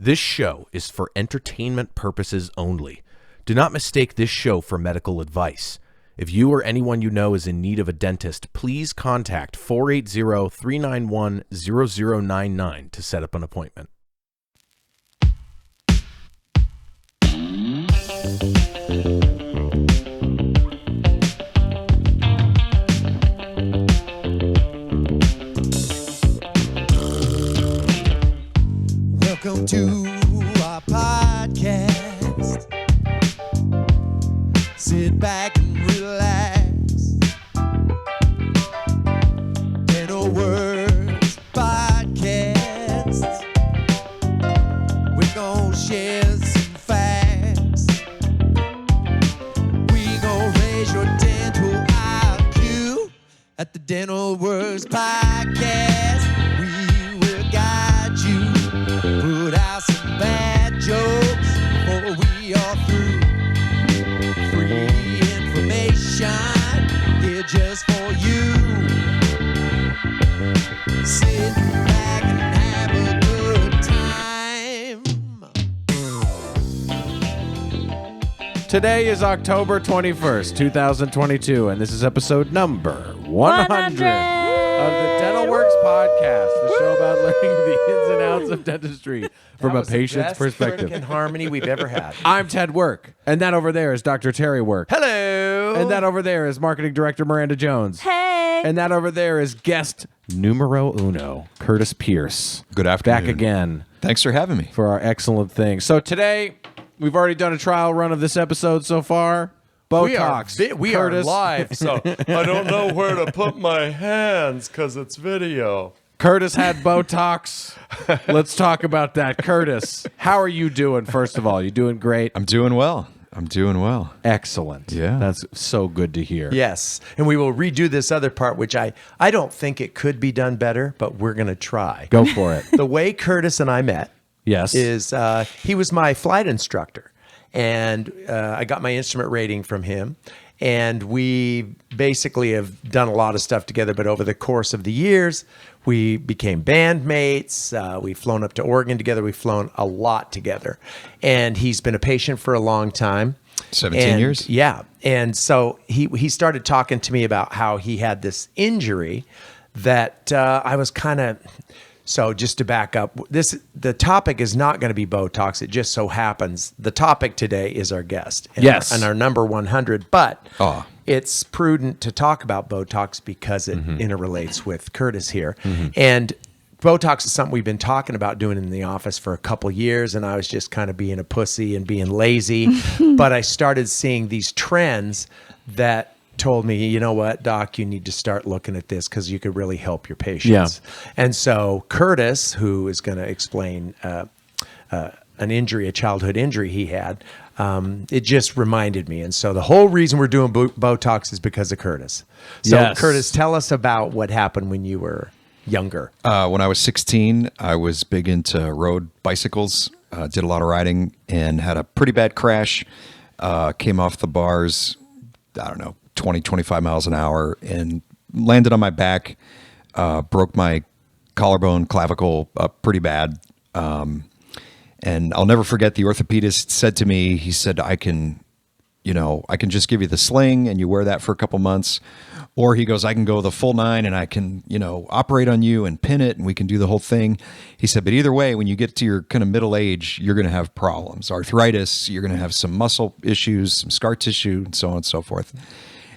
This show is for entertainment purposes only. Do not mistake this show for medical advice. If you or anyone you know is in need of a dentist, please contact 480-391-0099 to set up an appointment. Welcome to our podcast. Sit back and relax. DentalWorks podcast. We're gonna share some facts. We gonna raise your dental IQ at the DentalWorks podcast. We will guide you. Put out some bad jokes before we are through. Free information here just for you. Sit back and have a good time. Today is October 21st, 2022, and this is episode number 100 of the DentalWorks podcast, the show about learning the ins and outs of dentistry from a patient's perspective. In harmony we've ever had. I'm Ted Work, and that over there is Dr. Terry Work. Hello. And that over there is Marketing Director Miranda Jones. Hey. And that over there is guest numero uno, Curtis Pierce. Good afternoon. Back again Thanks for having me. for our excellent thing. So today, we've already done a trial run of this episode so far. Botox. We are Curtis. live, so I don't know where to put my hands because it's video. Curtis had Botox. Let's talk about that. Curtis, how are you doing, first of all? You doing great? I'm doing well. Excellent. Yeah. That's so good to hear. Yes, and we will redo this other part, which I don't think it could be done better, but we're going to try. Go for it. The way Curtis and I met Yes. is he was my flight instructor, and I got my instrument rating from him. And we basically have done a lot of stuff together, but over the course of the years, we became bandmates. We've flown up to Oregon together. We've flown a lot together. And he's been a patient for a long time. 17 years? Yeah. And so he started talking to me about how he had this injury that I was kind of... So just to back up, the topic is not going to be Botox. It just so happens the topic today is our guest. And Yes. and our number 100. But it's prudent to talk about Botox because it interrelates with Curtis here. And Botox is something we've been talking about doing in the office for a couple years. And I was just kind of being a pussy and being lazy. But I started seeing these trends that told me, you know what, Doc, you need to start looking at this because you could really help your patients. Yeah. And so Curtis, who is going to explain an injury, a childhood injury he had, it just reminded me. And so the whole reason we're doing Botox is because of Curtis. So Yes. Curtis, tell us about what happened when you were younger. When I was 16, I was big into road bicycles, did a lot of riding, and had a pretty bad crash. Came off the bars, I don't know, 20, 25 miles an hour, and landed on my back, broke my collarbone, clavicle up pretty bad. And I'll never forget, the orthopedist said to me, he said, I can just give you the sling and you wear that for a couple months. Or he goes, I can go the full 9 and I can, operate on you and pin it and we can do the whole thing. He said, but either way, when you get to your kind of middle age, you're going to have problems, arthritis, you're going to have some muscle issues, some scar tissue, and so on and so forth.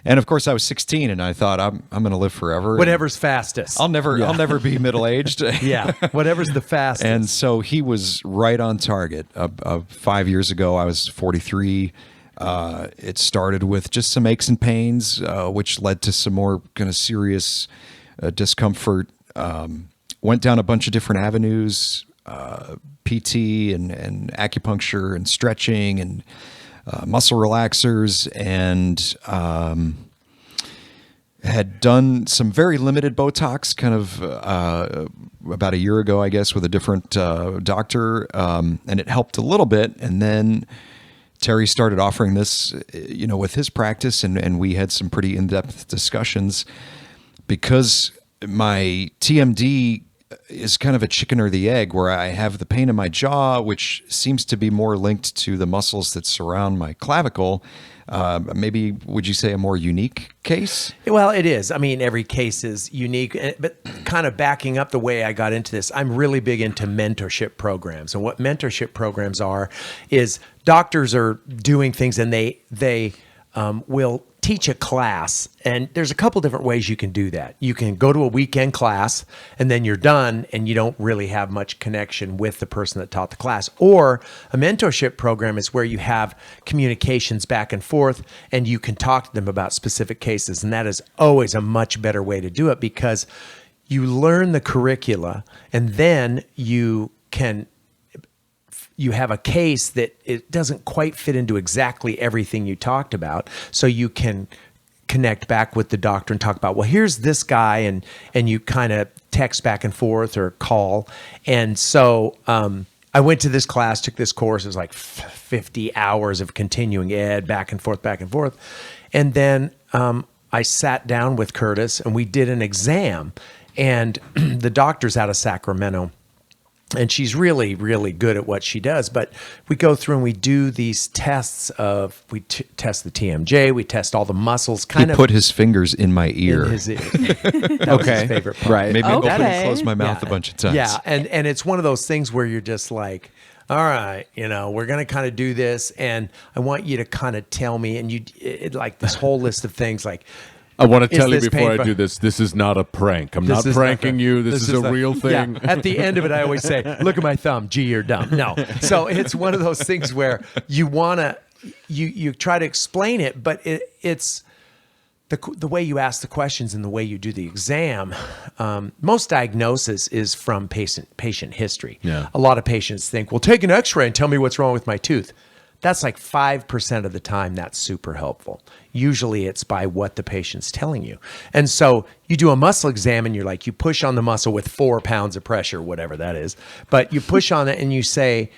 And of course, I was 16, and I thought I'm going to live forever. Whatever's fastest. I'll never be middle aged. Yeah, whatever's the fastest. And so he was right on target. 5 years ago, I was 43. It started with just some aches and pains, which led to some more kind of serious discomfort. Went down a bunch of different avenues, PT and acupuncture and stretching and muscle relaxers, and had done some very limited Botox kind of about a year ago, I guess, with a different doctor, and it helped a little bit. And then Terry started offering this, with his practice, and we had some pretty in-depth discussions because my TMD is kind of a chicken or the egg, where I have the pain in my jaw, which seems to be more linked to the muscles that surround my clavicle. Maybe would you say a more unique case? Well, it is. I mean, every case is unique, but kind of backing up the way I got into this, I'm really big into mentorship programs. And what mentorship programs are is doctors are doing things, and they will teach a class, and there's a couple different ways you can do that. You can go to a weekend class and then you're done and you don't really have much connection with the person that taught the class. Or a mentorship program is where you have communications back and forth and you can talk to them about specific cases, and that is always a much better way to do it, because you learn the curricula and then you have a case that it doesn't quite fit into exactly everything you talked about. So you can connect back with the doctor and talk about, well, here's this guy, and you kind of text back and forth or call. And so I went to this class, took this course. It was like 50 hours of continuing ed, back and forth. And then I sat down with Curtis and we did an exam. And the doctor's out of Sacramento, and she's really, really good at what she does. But we go through and we do these tests we test the TMJ, we test all the muscles. He put his fingers in my ear. That was his favorite part. Right. Maybe open and close my mouth a bunch of times. Yeah, and it's one of those things where you're just like, all right, we're going to kind of do this, and I want you to kind of tell me, and like this whole list of things like, I want to tell you before I do this is not a prank. I'm not pranking you. This is a real thing. Yeah. At the end of it, I always say, look at my thumb. Gee, you're dumb. No. So it's one of those things where you want to, you try to explain it, but it's the way you ask the questions and the way you do the exam. Most diagnosis is from patient history. Yeah. A lot of patients think, well, take an x-ray and tell me what's wrong with my tooth. That's like 5% of the time that's super helpful. Usually it's by what the patient's telling you. And so you do a muscle exam and you're like, you push on the muscle with 4 pounds of pressure, whatever that is. But you push on it and you say,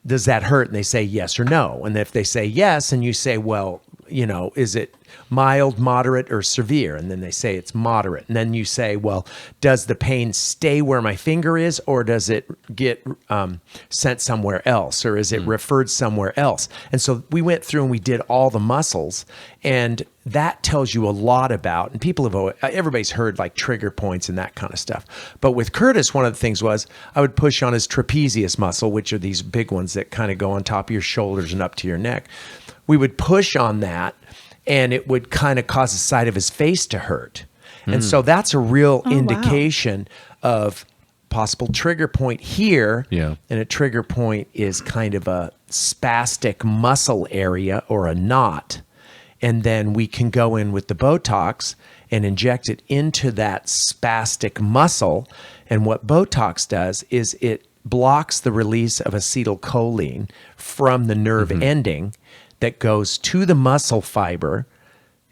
does that hurt? And they say yes or no. And if they say yes, and you say, well, is it mild, moderate, or severe? And then they say it's moderate. And then you say, well, does the pain stay where my finger is, or does it get sent somewhere else, or is it referred somewhere else? And so we went through and we did all the muscles, and that tells you a lot about, and everybody's heard like trigger points and that kind of stuff. But with Curtis, one of the things was I would push on his trapezius muscle, which are these big ones that kind of go on top of your shoulders and up to your neck. We would push on that, and it would kind of cause the side of his face to hurt. And so that's a real indication of possible trigger point here. Yeah. And a trigger point is kind of a spastic muscle area or a knot. And then we can go in with the Botox and inject it into that spastic muscle. And what Botox does is it blocks the release of acetylcholine from the nerve ending that goes to the muscle fiber,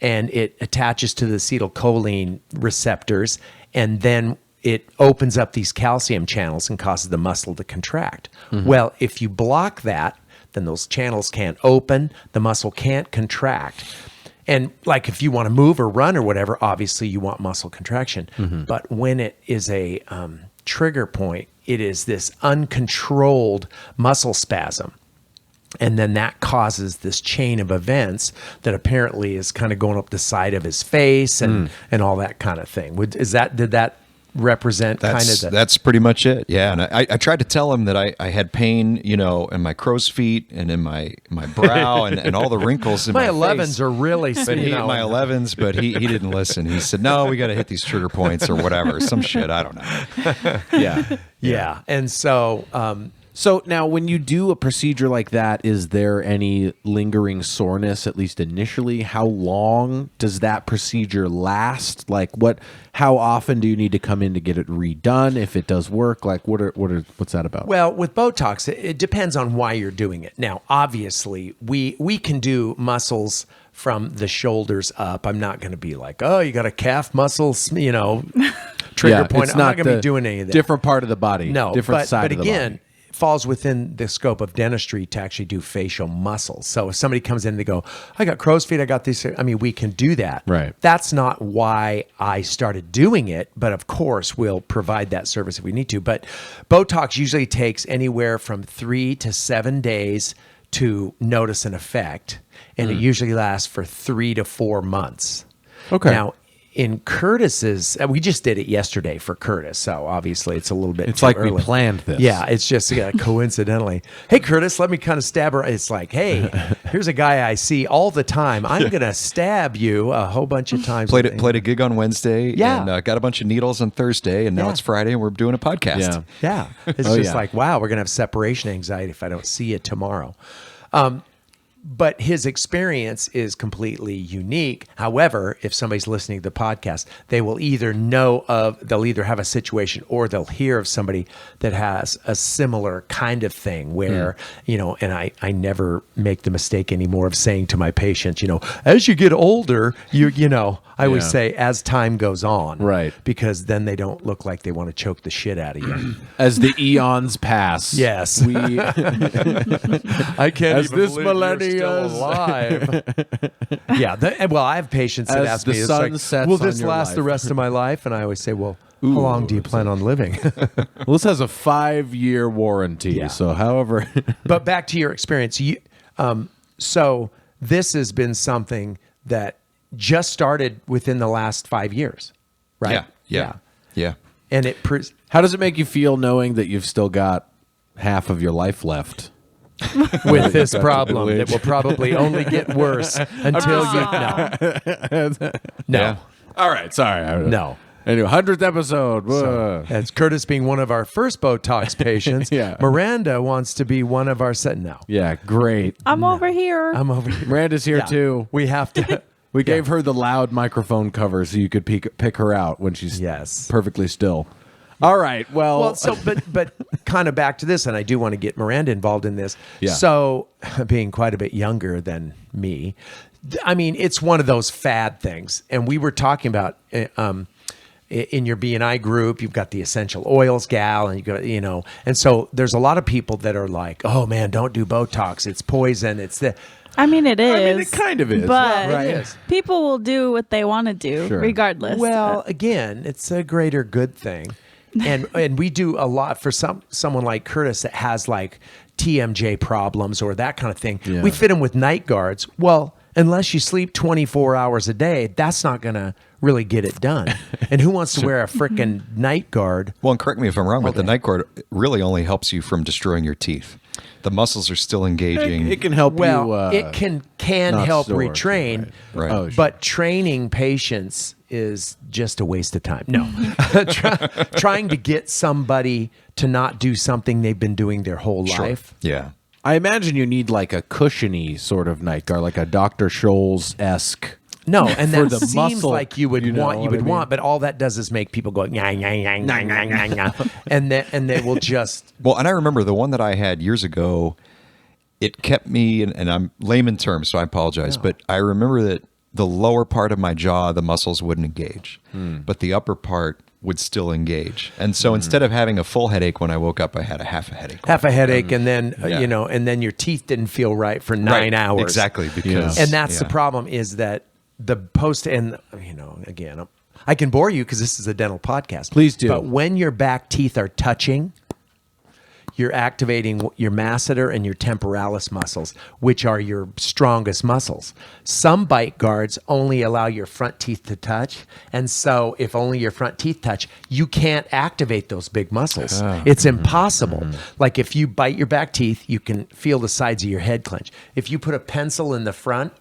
and it attaches to the acetylcholine receptors, and then it opens up these calcium channels and causes the muscle to contract. Well, if you block that, then those channels can't open, the muscle can't contract. And like if you want to move or run or whatever, obviously you want muscle contraction. But when it is a trigger point, it is this uncontrolled muscle spasm. And then that causes this chain of events that apparently is kind of going up the side of his face and all that kind of thing. Did that represent That's pretty much it. Yeah. And I tried to tell him that I had pain, in my crow's feet and in my brow and all the wrinkles in my 11s face. are really, my 11s, but he didn't listen. He said, no, we got to hit these trigger points or whatever, some shit. I don't know. Yeah. And so, So now when you do a procedure like that, is there any lingering soreness, at least initially? How long does that procedure last? Like how often do you need to come in to get it redone if it does work? Like what's that about? Well, with Botox, it depends on why you're doing it. Now, obviously, we can do muscles from the shoulders up. I'm not going to be like, oh, you got a calf muscle, trigger point. I'm not going to be doing any of that. Different part of the body. No, different side but of the again, body. falls within the scope of dentistry to actually do facial muscles. So if somebody comes in and they go, I got crow's feet, I got these, I mean, we can do that. Right. That's not why I started doing it, but of course we'll provide that service if we need to. But Botox usually takes anywhere from 3 to 7 days to notice an effect, and it usually lasts for 3 to 4 months. Okay. Now, in Curtis's, we just did it yesterday for Curtis, so obviously it's a little bit. It's too like early. we planned this. Yeah, it's just coincidentally. Hey, Curtis, let me kind of stab her. It's like, hey, here's a guy I see all the time. I'm gonna stab you a whole bunch of times. Played a gig on Wednesday. Yeah. And got a bunch of needles on Thursday, and now Yeah. it's Friday, and we're doing a podcast. Yeah. Yeah, it's Oh, just yeah. like, wow, we're gonna have separation anxiety if I don't see you tomorrow. But his experience is completely unique. However, if somebody's listening to the podcast, they'll either have a situation or they'll hear of somebody that has a similar kind of thing where, and I never make the mistake anymore of saying to my patients, as you get older, I always Yeah. say as time goes on. Right. Because then they don't look like they want to choke the shit out of you. As the eons pass. Yes. We I can't As even this believe you're still millennia's- alive. Yeah. Well, I have patients that As ask the me, it's sun like, sets will on this your last the life?" rest of my life? And I always say, well, how long do you plan on living? Well, this has a 5-year warranty. Yeah. So however But back to your experience. So this has been something that just started within the last 5 years, right? Yeah. And how does it make you feel knowing that you've still got half of your life left? with this problem that will probably only get worse until No. Yeah. All right, sorry. No. Anyway, 100th episode. Whoa. As Curtis being one of our first Botox patients, Yeah. Miranda wants to be one of our no. Yeah, great. I'm over here. I'm over here. Miranda's here Yeah. too. We have to. We gave her the loud microphone cover so you could pick her out when she's Yes. perfectly still. All right. Well, so but kind of back to this, and I do want to get Miranda involved in this. Yeah. So, being quite a bit younger than me, I mean, it's one of those fad things, and we were talking about. In your B&I group, you've got the essential oils gal, and you got, and so there's a lot of people that are like, "Oh man, don't do Botox. It's poison. It's the." I mean, it is. I mean, it kind of is. But Right. It is. people will do what they want to do, Sure. regardless. Well, again, it's a greater good thing, and we do a lot for someone like Curtis that has like TMJ problems or that kind of thing. Yeah. We fit him with night guards. Well, unless you sleep 24 hours a day, that's not going to really get it done. And who wants to wear a frickin' night guard? Well, and correct me if I'm wrong, but the night guard really only helps you from destroying your teeth. The muscles are still engaging. It can help Well, you. it can not help sore, retrain, Right. Oh, sure. but training patients is just a waste of time. No, trying to get somebody to not do something they've been doing their whole life. Yeah. I imagine you need like a cushiony sort of night guard, like a Dr. Scholl's-esque. No, and For that the seems muscle, like you would you know want. You what would I mean? want, but all that does is make people go "Nyah, nyah, nyah, nyah, nyah, nyah, nyah," and they will just. Well, and I remember the one that I had years ago, it kept me, and I'm layman terms, so I apologize, but I remember that the lower part of my jaw, the muscles wouldn't engage, but the upper part would still engage. And so instead of having a full headache when I woke up, I had a half a headache. Have a headache, and then yeah. and then your teeth didn't feel right for 9 Right, hours. Exactly, because And that's the yeah. problem is that the post and again, I can bore you because this is a dental podcast. Please do. But when your back teeth are touching, you're activating your masseter and your temporalis muscles, which are your strongest muscles. Some bite guards only allow your front teeth to touch. And so if only your front teeth touch, you can't activate those big muscles. It's impossible. Like if you bite your back teeth, you can feel the sides of your head clench. If you put a pencil in the front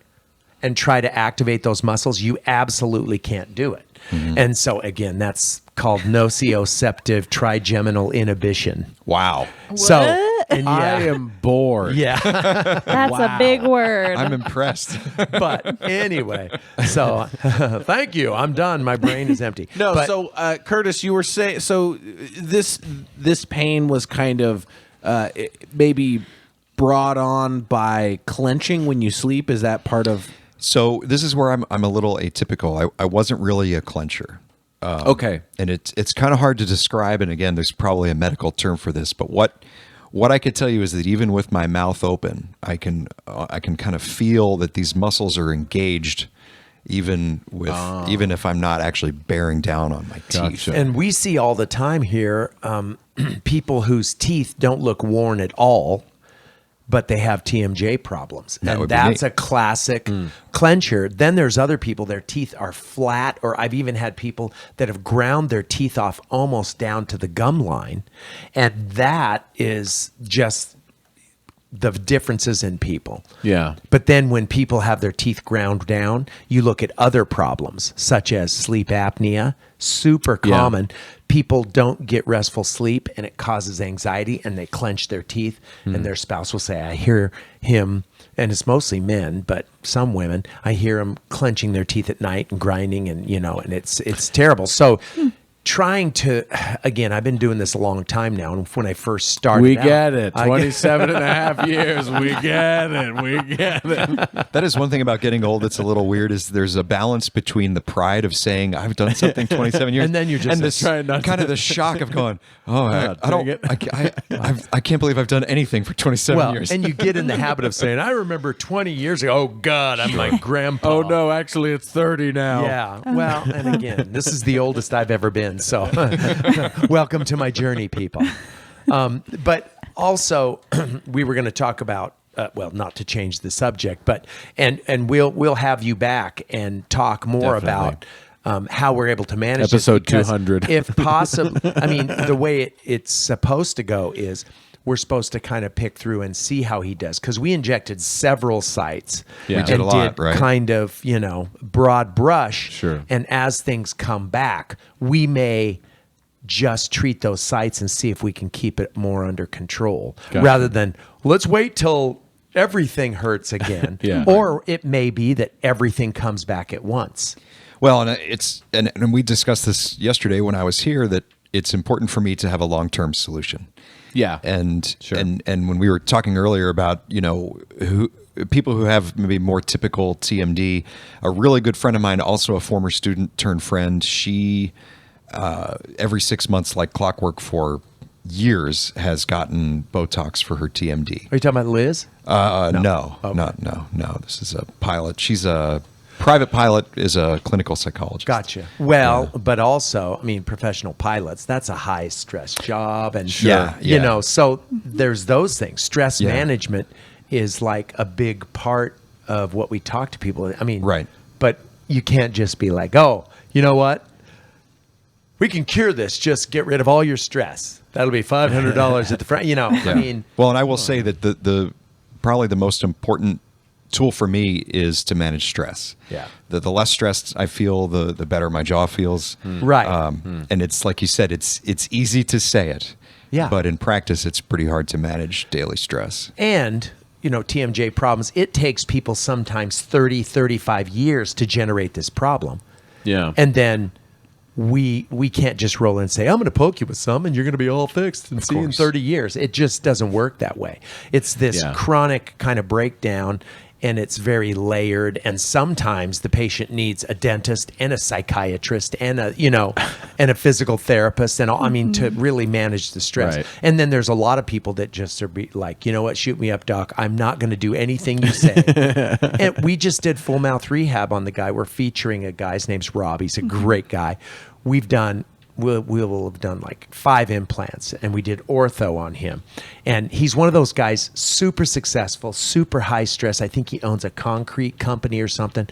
and try to activate those muscles, you absolutely can't do it. And so again, that's called nociceptive trigeminal inhibition. Wow. So, What? and I am bored. yeah. That's a big word. I'm impressed. But anyway, so thank you. I'm done. My brain is empty. No, But- so Curtis, you were saying this pain was kind of maybe brought on by clenching when you sleep. Is that part of? So this is where I'm a little atypical. I wasn't really a clencher. Okay. And it's kind of hard to describe. And again, there's probably a medical term for this, but what what I could tell you is that even with my mouth open, I can kind of feel that these muscles are engaged, even if I'm not actually bearing down on my teeth. Gotcha. And we see all the time here people whose teeth don't look worn at all, but they have TMJ problems. That And would be that's me. a classic clencher. Then there's other people, their teeth are flat, or I've even had people that have ground their teeth off almost down to the gum line. And that is just the differences in people. Yeah. But then when people have their teeth ground down, you look at other problems such as sleep apnea, super Yeah. common. People don't get restful sleep and it causes anxiety and they clench their teeth and their spouse will say, I hear him, and it's mostly men, but some women, I hear them clenching their teeth at night and grinding and, and it's terrible. So trying to, again, I've been doing this a long time now. And when I first started We out, get it. I- 27 and a half years. We get it. We get it. That is one thing about getting old that's a little weird, is there's a balance between the pride of saying I've done something 27 years And then you're just and this trying not kind to- of the shock of going, I dang don't it. I can't believe I've done anything for 27 well, years. and you get in the habit of saying, I remember 20 years ago, oh God, I'm like grandpa. Oh, no. Actually, it's 30 now. Yeah. Well, and again, this is the oldest I've ever been. So welcome to my journey, people. But also, we were going to talk about, well, not to change the subject, but and we'll have you back and talk more Definitely. about how we're able to manage this, Episode because 200. if possible. I mean, the way it's supposed to go is we're supposed to kind of pick through and see how he does, because we injected several sites. Yeah. We did a lot, right? Kind of, broad brush. Sure. And as things come back, we may just treat those sites and see if we can keep it more under control, Gotcha. rather than let's wait till everything hurts again. Yeah. Or it may be that everything comes back at once. Well, and we discussed this yesterday when I was here, that it's important for me to have a long-term solution. Yeah. And Sure. and when we were talking earlier about people who have maybe more typical TMD, a really good friend of mine, also a former student turned friend, she every 6 months, like clockwork for years, has gotten Botox for her TMD. Are you talking about Liz? No. This is a pilot. She's a private pilot, is a clinical psychologist. Gotcha. Well, but also, I mean, professional pilots, that's a high stress job. And, Yeah. so there's those things. Stress Yeah. management is like a big part of what we talk to people. I mean, Right. But you can't just be like, oh, you know what? We can cure this. Just get rid of all your stress. That'll be $500 at the front. I mean, Well, and I will say that the probably the most important tool for me is to manage stress. Yeah. The less stressed I feel, the better my jaw feels. Right. And it's like you said, it's easy to say it. Yeah. But in practice, it's pretty hard to manage daily stress. And, TMJ problems, it takes people sometimes 30, 35 years to generate this problem. Yeah. And then we can't just roll in and say, I'm going to poke you with some and you're going to be all fixed and see you in course. 30 years. It just doesn't work that way. It's this Yeah. chronic kind of breakdown, and it's very layered. And sometimes the patient needs a dentist and a psychiatrist and and a physical therapist and all, I mean, to really manage the stress. Right. And then there's a lot of people that just are like, you know what, shoot me up, doc. I'm not going to do anything you say. And we just did full mouth rehab on the guy. We're featuring a guy. His name's Rob. He's a great guy. We'll have done like 5 implants, and we did ortho on him. And he's one of those guys, super successful, super high stress. I think he owns a concrete company or something,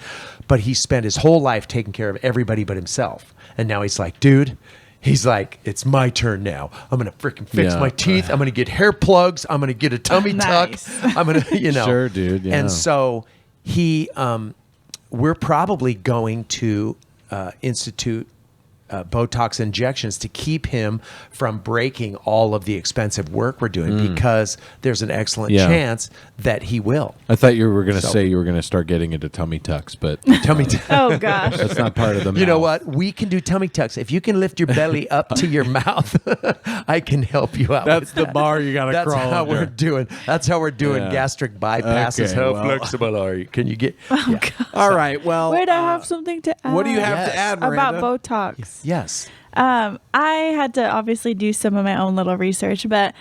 but he spent his whole life taking care of everybody but himself. And now he's like, dude, it's my turn now. I'm going to freaking fix Yeah. my teeth. I'm going to get hair plugs. I'm going to get a tummy Nice. tuck. I'm going to, Sure, dude, yeah. And so we're probably going to institute Botox injections to keep him from breaking all of the expensive work we're doing, because there's an excellent Yeah. chance that he will. I thought you were going to So- say you were going to start getting into tummy tucks, but Tummy tuck. Oh gosh. that's not part of the You know mouth. what? We can do tummy tucks. If you can lift your belly up to your mouth, I can help you out. That's with the that. bar you got to That's crawl how under. we're doing. That's how we're doing Yeah. gastric bypasses. Okay, how well. flexible are you? Can you get? Yeah. All right. Well, Wait, I have something to add. what do you have Yes. to add, about Miranda? Botox? Yes. I had to obviously do some of my own little research, but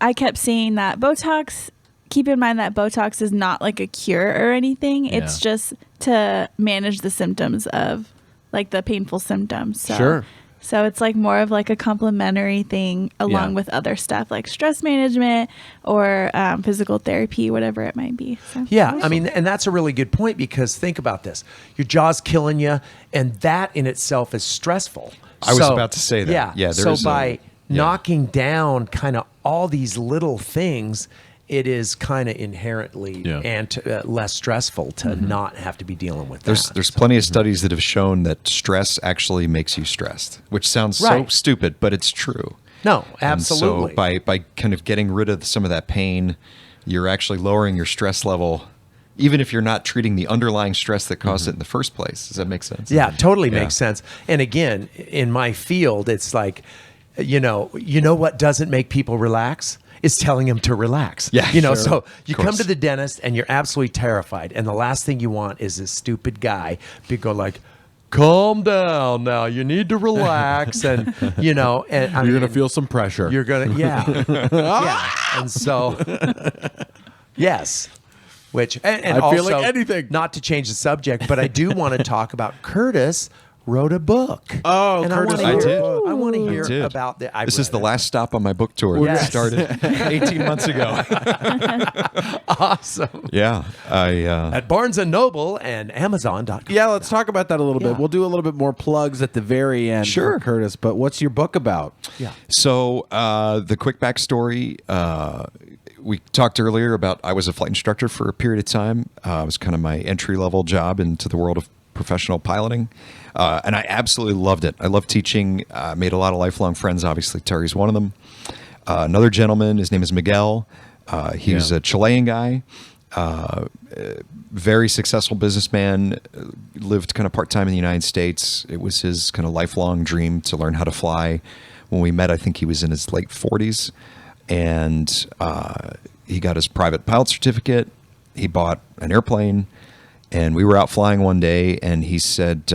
I kept seeing that Botox, keep in mind that Botox is not like a cure or anything. Yeah. It's just to manage the symptoms of like the painful symptoms. So, Sure. So it's like more of like a complementary thing along Yeah. with other stuff like stress management or physical therapy, whatever it might be. So. Yeah, I mean, and that's a really good point because think about this. Your jaw's killing you, and that in itself is stressful. I was about to say that. Yeah, Yeah, so there's by yeah. knocking down kind of all these little things, it is kind of inherently less stressful to not have to be dealing with that. There's plenty of studies that have shown that stress actually makes you stressed, which sounds so Right. stupid, but it's true. No, And absolutely. so by kind of getting rid of some of that pain, you're actually lowering your stress level, even if you're not treating the underlying stress that caused it in the first place. Does that make sense? Yeah, totally Yeah. makes sense. And again, in my field, it's like, you know what doesn't make people relax? Is telling them to relax. Yeah, sure. So you Of course. come to the dentist and you're absolutely terrified. And the last thing you want is this stupid guy to go like, calm down now. You need to relax. And, and You're going to feel some pressure. You're going to, yeah. And so, yes. Which, and I feel also, like anything. not to change the subject, but I do want to talk about Curtis wrote a book. Oh, and Curtis I I did. want to hear I did. about the. This is the last stop on my book tour that Yes. started 18 months ago. awesome Yeah. at Barnes and Noble and Amazon.com. Yeah, let's talk about that a little Yeah. bit. We'll do a little bit more plugs at the very end Sure. for Curtis. But what's your book about? Yeah. So the quick backstory, we talked earlier about I was a flight instructor for a period of time. It was kind of my entry-level job into the world of professional piloting. And I absolutely loved it. I loved teaching. Made a lot of lifelong friends. Obviously, Terry's one of them. Another gentleman, his name is Miguel. He was a Chilean guy. Very successful businessman, lived kind of part-time in the United States. It was his kind of lifelong dream to learn how to fly. When we met, I think he was in his late 40s. And he got his private pilot certificate. He bought an airplane. And we were out flying one day, and he said,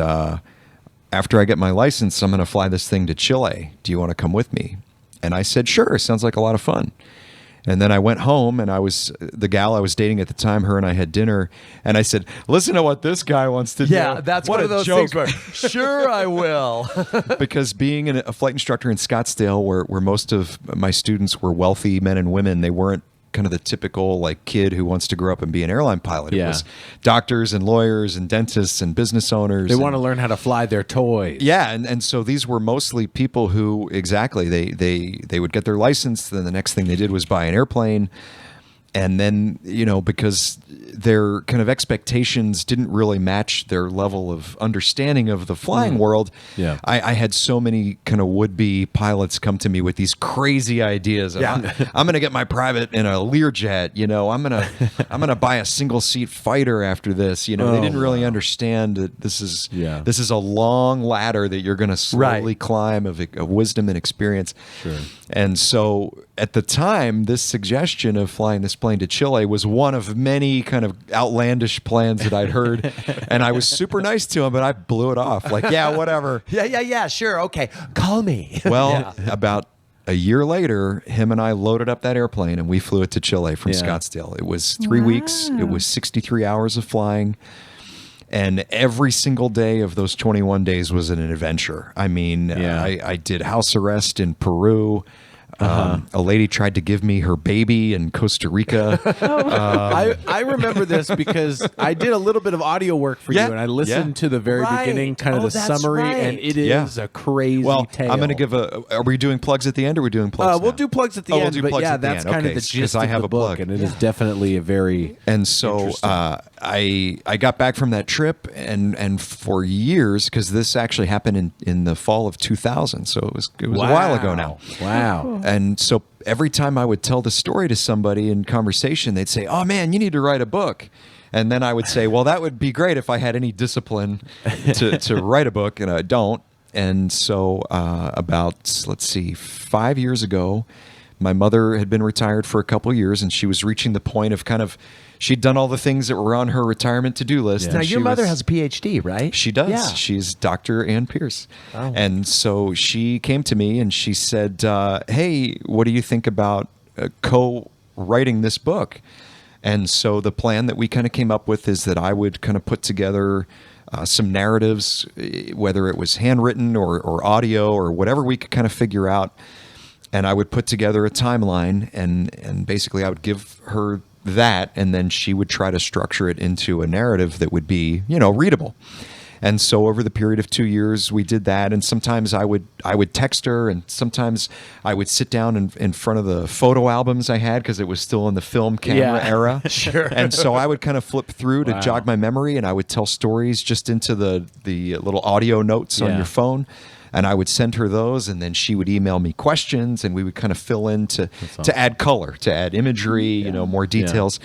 after I get my license, I'm going to fly this thing to Chile. Do you want to come with me? And I said, sure, sounds like a lot of fun. And then I went home, and the gal I was dating at the time, her and I had dinner, and I said, listen to what this guy wants to do. Yeah, that's What one a of those joke. things where, sure, I will. Because being a flight instructor in Scottsdale, where most of my students were wealthy men and women, they weren't kind of the typical like kid who wants to grow up and be an airline pilot. It Yeah. was doctors and lawyers and dentists and business owners. They and- want to learn how to fly their toys. Yeah, and so these were mostly people who exactly they would get their license, then the next thing they did was buy an airplane. And then, because their kind of expectations didn't really match their level of understanding of the flying world, Yeah. I had so many kind of would-be pilots come to me with these crazy ideas. Of, Yeah. I'm going to get my private in a Learjet. I'm going to buy a single-seat fighter after this. They didn't really understand that this is a long ladder that you're going to slowly climb of wisdom and experience. Sure. And so at the time, this suggestion of flying this plane to Chile was one of many kind of outlandish plans that I'd heard. And I was super nice to him, but I blew it off. Like, yeah, whatever. Yeah, sure, okay, call me. Well, about a year later, him and I loaded up that airplane and we flew it to Chile from Yeah. Scottsdale. It was 3 weeks. It was 63 hours of flying. And every single day of those 21 days was an adventure. I mean, I did house arrest in Peru. A lady tried to give me her baby in Costa Rica. I remember this because I did a little bit of audio work for Yeah, you, and I listened yeah. to the very Right. beginning, kind of Oh, the that's summary, right. and it Yeah. is a crazy Well, tale. I'm going to give are we doing plugs at the end or are we doing plugs We'll now? do plugs at the Oh, we'll end, do but plugs yeah, at the that's end. kind Okay, of the 'cause gist I of have the a book, plug. and it is definitely a very And so Interesting. I got back from that trip, and for years, because this actually happened in the fall of 2000, so it was a while ago now. Wow. And so every time I would tell the story to somebody in conversation, they'd say, "Oh man, you need to write a book." And then I would say, "Well, that would be great if I had any discipline to write a book," and I don't. And so about, let's see, 5 years ago, my mother had been retired for a couple of years, and she was reaching the point of she'd done all the things that were on her retirement to-do list. Yeah. and Now, she your mother was- has a PhD, right? She does. Yeah. She's Dr. Ann Pierce. Oh. And so she came to me and she said, hey, what do you think about co-writing this book. And so the plan that we kind of came up with is that I would kind of put together some narratives, whether it was handwritten or audio or whatever we could kind of figure out. And I would put together a timeline, and basically I would give her that, and then she would try to structure it into a narrative that would be, readable. And so over the period of 2 years, we did that. And sometimes I would text her, and sometimes I would sit down in front of the photo albums I had because it was still in the film camera era. Sure. And so I would kind of flip through to jog my memory, and I would tell stories just into the little audio notes on your phone. And I would send her those, and then she would email me questions, and we would kind of fill in to add color, to add imagery, more details.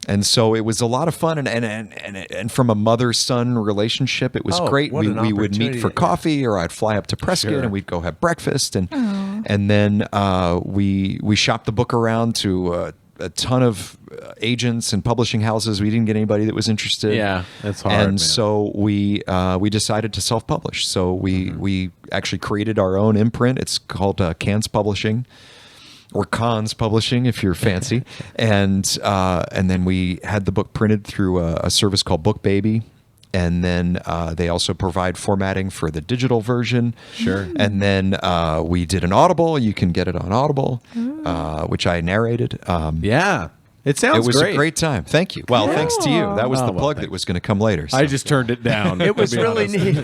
And so it was a lot of fun, and from a mother-son relationship, it was great. We would meet for coffee, or I'd fly up to Prescott, and we'd go have breakfast, and then we shopped the book around to a ton of agents and publishing houses. We didn't get anybody that was interested. Yeah, that's hard. And man. so we decided to self-publish. So we actually created our own imprint. It's called Cans Publishing. Or Cons Publishing, if you're fancy, and then we had the book printed through a service called BookBaby, and then they also provide formatting for the digital version. Sure. And then we did an Audible. You can get it on Audible, which I narrated. Yeah. It sounds It was great. a great time. Thank you. Well, thanks to you. That was the plug that was going to come later. So. I just turned it down. It was really neat.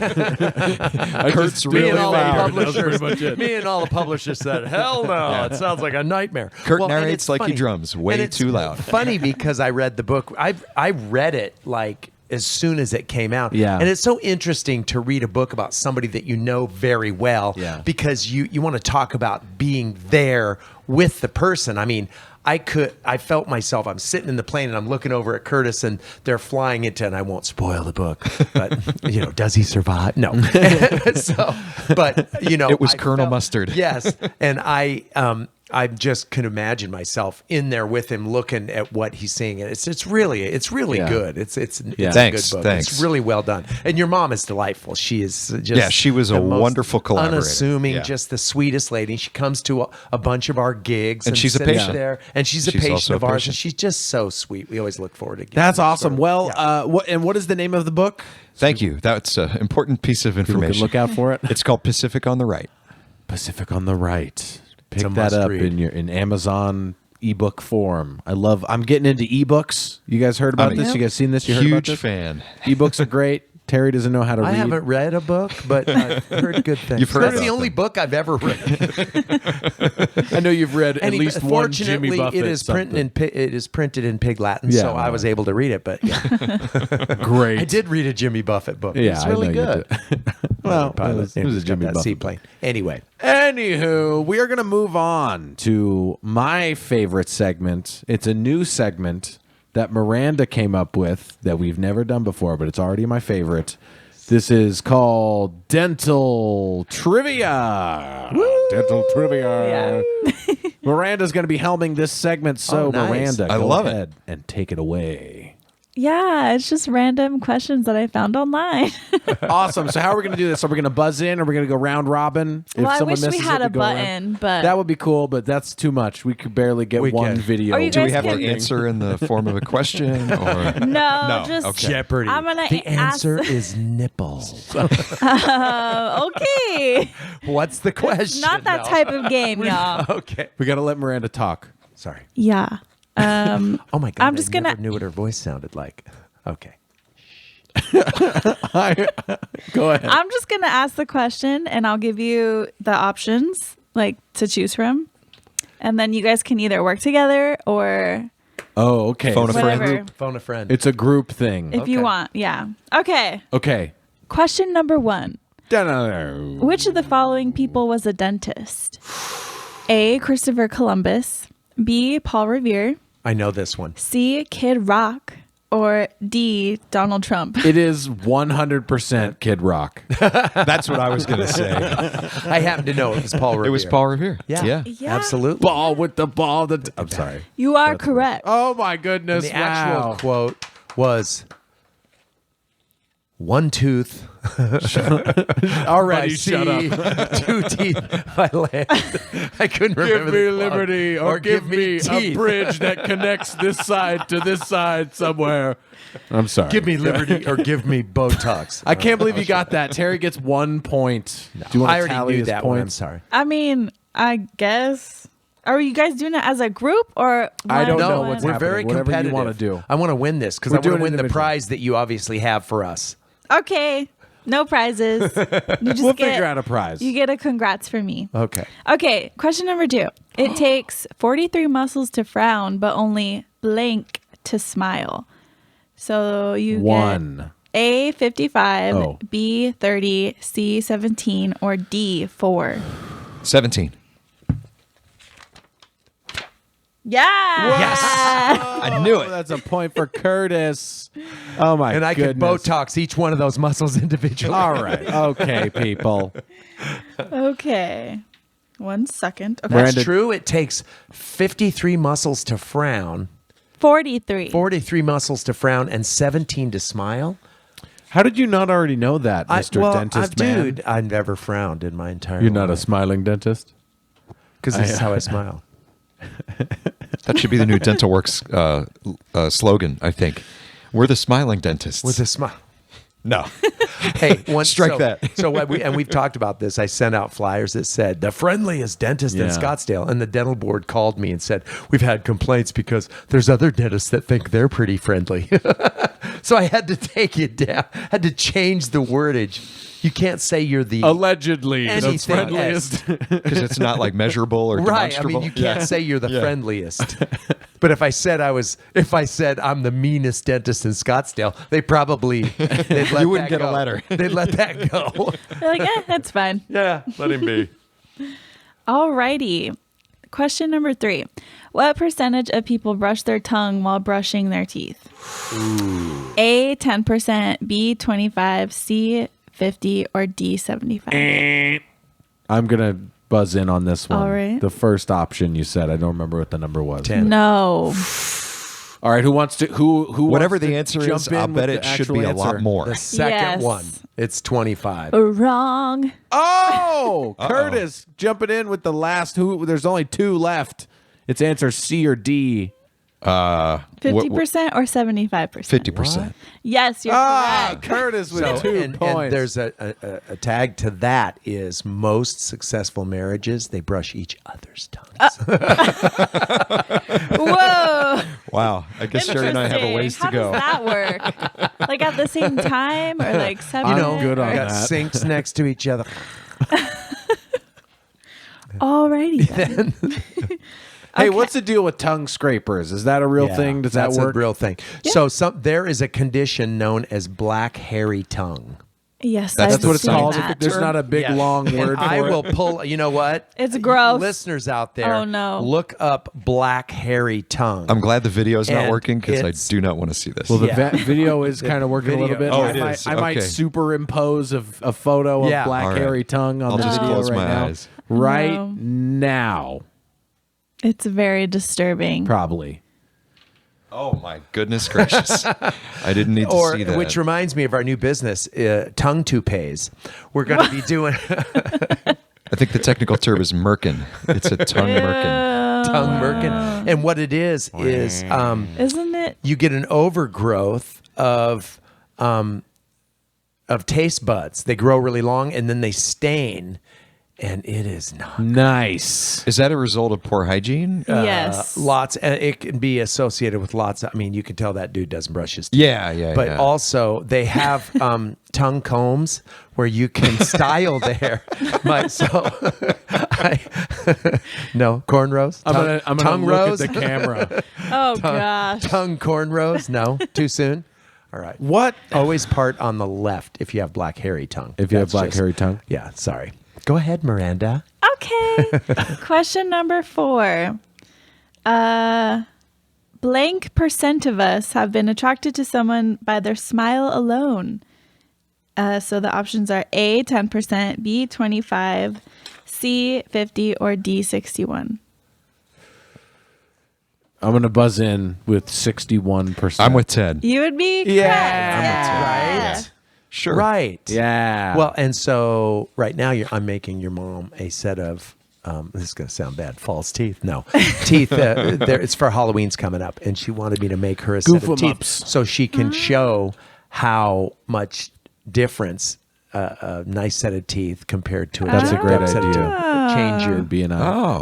Kurt's Me really and all the loud. publishers. Me and all the publishers said, "Hell no! It sounds like a nightmare." Kurt and narrates it's like funny. he drums, And way it's too loud. Funny because I read the book. I read it like as soon as it came out. Yeah. And it's so interesting to read a book about somebody that you know very well. Yeah. Because you want to talk about being there with the person. I mean, I felt myself, I'm sitting in the plane and I'm looking over at Curtis and they're flying into, and I won't spoil the book, but does he survive? No. But It was I Colonel felt- Mustard. Yes. And I just can imagine myself in there with him looking at what he's seeing. And it's really Yeah. good. It's a Thanks, good book. thanks. It's really well done. And your mom is delightful. She is just she was a the most wonderful collaborator. unassuming, Yeah. just the sweetest lady. She comes to a bunch of our gigs And she's a sits patient. there, and she's a She's patient also a of ours, patient. and she's just so sweet. We always look forward to getting That's her awesome. started. Well, what is the name of the book? Thank you. That's an important piece of People information. can look out for it. It's called Pacific on the Right. Pacific on the Right. Pick a that up must-read. in Amazon ebook form. I'm getting into ebooks. You guys heard about I'm a this? You guys seen this? You heard about Huge this? fan. Ebooks are great. Terry doesn't know how to read. I haven't read a book, but I've heard good things. You've heard That's about the only them. book I've ever read. I know you've read at least one Jimmy Fortunately, Buffett. it is printed in Pig Latin, Yeah, so I well. was able to read it. But yeah, Great. I did read a Jimmy Buffett book. Yeah, It's I really know you good. did. Well, Pilot. it was a Got Jimmy that Buffett seaplane. Anyway, Anywho, we are going to move on to my favorite segment. It's a new segment that Miranda came up with that we've never done before, but it's already my favorite. This is called Dental Trivia. Dental Trivia. Miranda's going to be helming this segment, so Oh, nice. Miranda, I go love it. ahead and take it away. Yeah, it's just random questions that I found online. Awesome. So how are we going to do this? Are we going to buzz in? Or are we going to go round robin? Well, I someone wish we misses had it, a we go around? button, but That would be cool, but that's too much. We could barely get We one can. video. Are you Do we guys have can- to answer in the form of a question? Or no, just okay. Jeopardy. I'm gonna the answer ask- is nipples. okay. What's the question? Not that No. type of game, y'all. Okay. We got to let Miranda talk. Sorry. Yeah. Oh my god! I'm just I never gonna- knew what her voice sounded like. Okay. Go ahead. I'm just gonna ask the question, and I'll give you the options like to choose from, and then you guys can either work together or Oh, okay. Phone a So friend. whatever Phone a friend. it's a group thing. if you Okay. want. Yeah. Okay. Okay. Question number 1. Dun-dun-dun. Which of the following people was a dentist? A. Christopher Columbus. B. Paul Revere. I know this one. C. Kid Rock. Or D. Donald Trump. It is 100% Kid Rock. That's what I was going to say. I happen to know it was Paul Revere. It was Paul Revere. Yeah. Yeah. Absolutely. Ball with the ball. I'm sorry. You are correct. Oh my goodness! The actual wow. quote was, one tooth. Already by shut sea, up. 2 teeth by land. I couldn't Give remember me the quote. liberty, or give me a teeth. bridge that connects this side to this side somewhere. I'm sorry. Give me liberty or give me Botox. I can't believe you got that. Terry gets 1 point. Do you want I to already tally knew his that one. I'm points? sorry. I mean, I guess. Are you guys doing it as a group or? I don't one- know one? what's We're happening. very Whatever you competitive. wanna do. I want to win this because We're I want to doing win the individual. prize that you obviously have for us. Okay, no prizes. You just We'll get, figure out a prize. You get a congrats from me. Okay. Okay, question number 2. It takes 43 muscles to frown, but only blank to smile. So you 1. get A 55, Oh. B 30, C 17, or D 4. 17. Yeah. Yes. I knew Oh, it. that's a point for Curtis. Oh my And I could goodness. Botox each one of those muscles individually. All right. Okay, people. Okay. 1 second. Okay. That's Miranda- true. It takes 53 muscles to frown, 43. 43 muscles to frown, and 17 to smile. How did you not already know that, Mr. Dentist Man? Dude, I've never frowned in my entire You're not a life. smiling dentist? Because this is how I smile. That should be the new DentalWorks slogan, I think. We're the smiling dentists. With a smile. no. Hey, Strike that. So we've talked about this. I sent out flyers that said the friendliest dentist in Yeah. Scottsdale, and the dental board called me and said we've had complaints because there's other dentists that think they're pretty friendly. So I had to take it down. Had to change the wordage. You can't say you're the Allegedly, the Anything friendliest. Because it's not like measurable or right. I demonstrable. mean, you can't say you're the Yeah. friendliest. But if I said I'm the meanest dentist in Scottsdale, they probably they'd let You wouldn't that get a go. letter. They'd let that go. They're like, that's fine. Yeah, let him be. Alrighty. Question number 3. What percentage of people brush their tongue while brushing their teeth? A 10%, B 25, C 50, or D 75. I'm going to buzz in on this one. All right. The first option you said. I don't remember what the number was. 10. No. All right. Who wants to? Who? Whatever wants the to answer jump is, in I'll with bet the it should actual be a answer? lot more. The second Yes. one, it's 25. Wrong. Oh, Curtis jumping in with the last. Who? There's only 2 left. It's answer C or D. 50% or 75%? 50%. Yes, you're correct. Curtis with So, 2 and points. there's a tag to that is most successful marriages, they brush each other's tongues. Whoa. Wow. I guess Sherry and I have a ways to How go. does that work? Like at the same time or like separate? I'm good on or- Got that. sinks next to each other. Alrighty then. Hey, what's the deal with tongue scrapers? Is that a real Yeah, thing? Does that that's work? a real thing. So there is a condition known as black hairy tongue. Yes, That's I've That's what it's seen called. that. There's not a big Yeah. long And word for I it. will pull. You know what? It's gross. Listeners out there, Oh, no. look up black hairy tongue. I'm glad the video is not And working because I it's- do not want to see this. Well, the Yeah. video is kind of working a little bit. video- Oh, I it might, is. I might Okay. superimpose a photo of Yeah. black All right. hairy tongue on I'll the just video close right my now. eyes. Right No. now, It's very disturbing. probably. Oh my goodness gracious! I didn't need to or see that. which reminds me of our new business, tongue toupees. We're going to be doing I think the technical term is merkin. It's a tongue merkin. tongue merkin, and what it is Isn't it? you get an overgrowth of taste buds. They grow really long, and then they stain, and it is not. Nice. Is that a result of poor hygiene? Yes. Lots. It can be associated with lots. I mean, you can tell that dude doesn't brush his teeth. Yeah. But also, they have tongue combs where you can style the hair. No cornrows. I'm gonna tongue look rows. at the camera. Oh gosh. Tongue cornrows. No, too soon. All right. What? Always part on the left if you have black hairy tongue. If you have That's black just- hairy tongue? Yeah. Sorry. Go ahead, Miranda. Okay. Question number 4. Blank percent of us have been attracted to someone by their smile alone. So the options are A 10%, B 25, C 50, or D 61. I'm gonna buzz in with 61%. I'm with Ted. You would be correct. Yeah. Right. Sure. Right. Yeah. Well, and so right now I'm making your mom a set of, this is going to sound bad, false teeth. No, teeth. It's for Halloween's coming up. And she wanted me to make her a set Goof of 'em teeth ups. so she can show how much difference a nice set of teeth compared to That's a great set of idea. teeth change your, Be an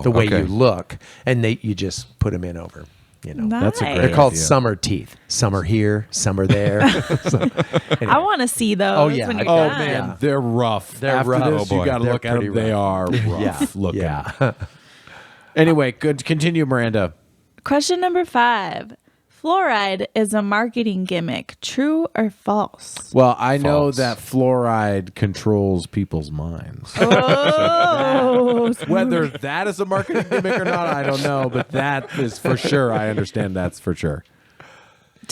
the way okay. you look. And you just put them in over, That's a great They're called idea. summer teeth. Some are here, some are there. I want to see those. Oh, yeah. When you're Oh done. man, they're rough. They're After rough. this, Oh, you boy. got to They're look at them. pretty They rough. are rough looking. Yeah. Anyway, good. Continue, Miranda. Question number 5. Fluoride is a marketing gimmick. True or false? Well, I know False. that fluoride controls people's minds. Oh, Whether that is a marketing gimmick or not, I don't know. But that is for sure. I understand that's for sure.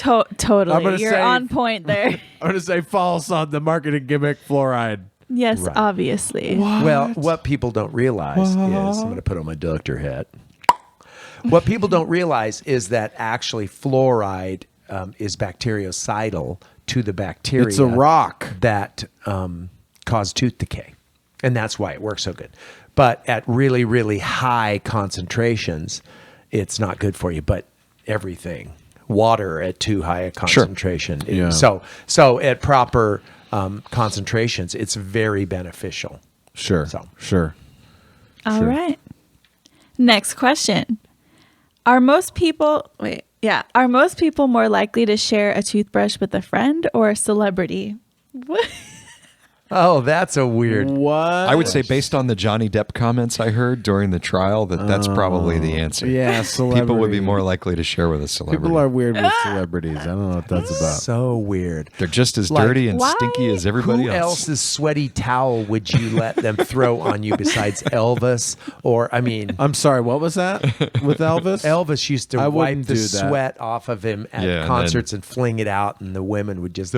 I'm totally. gonna You're say- on point there. I'm going to say false on the marketing gimmick fluoride. Yes, Right. obviously. Well, what people don't realize is, I'm going to put on my doctor hat. What people don't realize is that actually fluoride is bactericidal to the bacteria. It's a rock. that cause tooth decay, and that's why it works so good. But at really, really high concentrations, it's not good for you. But everything, water at too high a concentration, Yeah. so at proper concentrations, it's very beneficial. Sure. So. Sure. All right. Next question. Are most people more likely to share a toothbrush with a friend or a celebrity? What? Oh, that's a weird. What? I would say, based on the Johnny Depp comments I heard during the trial, that's probably the answer. Yeah, celebrity. People would be more likely to share with a celebrity. People are weird with celebrities. I don't know what that's about. So weird. They're just as Like, dirty and why? stinky as everybody Who else. else's sweaty towel would you let them throw on you besides Elvis? Or, I mean, I'm sorry. What was that with Elvis? Elvis used to I wipe wouldn't the do that. sweat off of him at Yeah, and concerts and fling it out, and the women would just,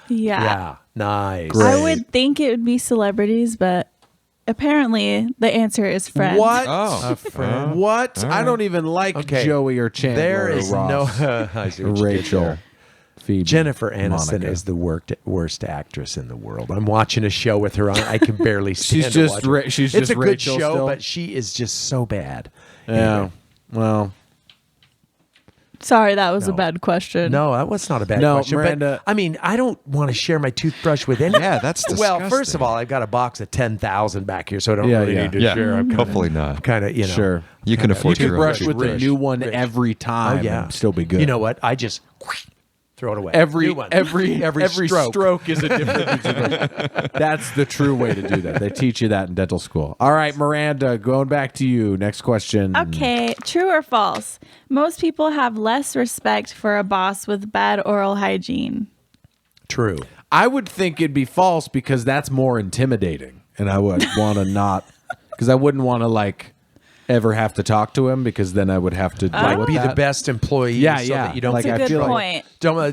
yeah, nice. Great. I would think it would be celebrities, but apparently the answer is friends. What? Oh. What? I don't even like Okay. Joey or Chandler. There or is Ross no I see what you did Rachel. there. Phoebe. Jennifer Aniston Monica. is the worst actress in the world. I'm watching a show with her on. I can barely stand She's to just watch her. Ra- she's It's just a good Rachel show, still? but she is just so bad. Yeah. Anyway. Well, Sorry, that was a No. bad question. No, that was not a bad No, question. Miranda- But, I mean, I don't want to share my toothbrush with anyone. Yeah, that's Well, first disgusting. of all, I've got a box of 10,000 back here, so I don't Yeah, really yeah. need to Yeah, share. I'm hopefully not. kind of, sure. You can afford You your could own brush with toothbrush. a new one every time. Oh, yeah. and still be good. You know what? I just throw it away. Every New one. every stroke. is a different toothbrush. That's the true way to do that. They teach you that in dental school. All right, Miranda, going back to you. Next question. Okay, true or false? Most people have less respect for a boss with bad oral hygiene. True. I would think it'd be false because that's more intimidating, and I would want to not, because I wouldn't want to ever have to talk to him, because then I would have to deal with Be that. the best employee. Yeah, so yeah. That you don't Like, That's a I good feel point.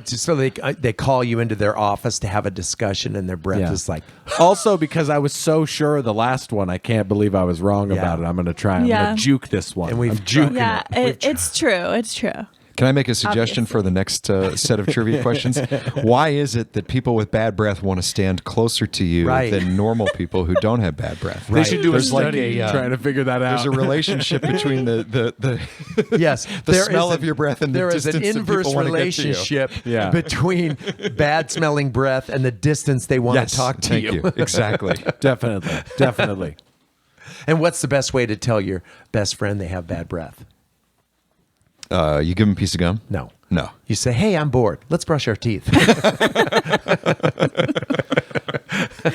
so they call you into their office to have a discussion, and their breath Yeah. is like, Also, because I was so sure of the last one, I can't believe I was wrong Yeah. about it. I'm going to try. I'm Yeah. going to juke this one. And we've I'm juked juking Yeah, it. it's true. It's true. Can I make a suggestion for the next set of trivia questions? Why is it that people with bad breath want to stand closer to you Right. than normal people who don't have bad breath? They should do a There's like study trying to figure that out. There's a relationship between the yes, the there smell is of your breath and the there is an distance that people inverse wanna get to you. relationship Yeah. between bad smelling breath and the distance they want Yes, to talk to thank you. you. Exactly. Definitely. And what's the best way to tell your best friend they have bad breath? You give them a piece of gum? No. No. You say, "Hey, I'm bored. Let's brush our teeth."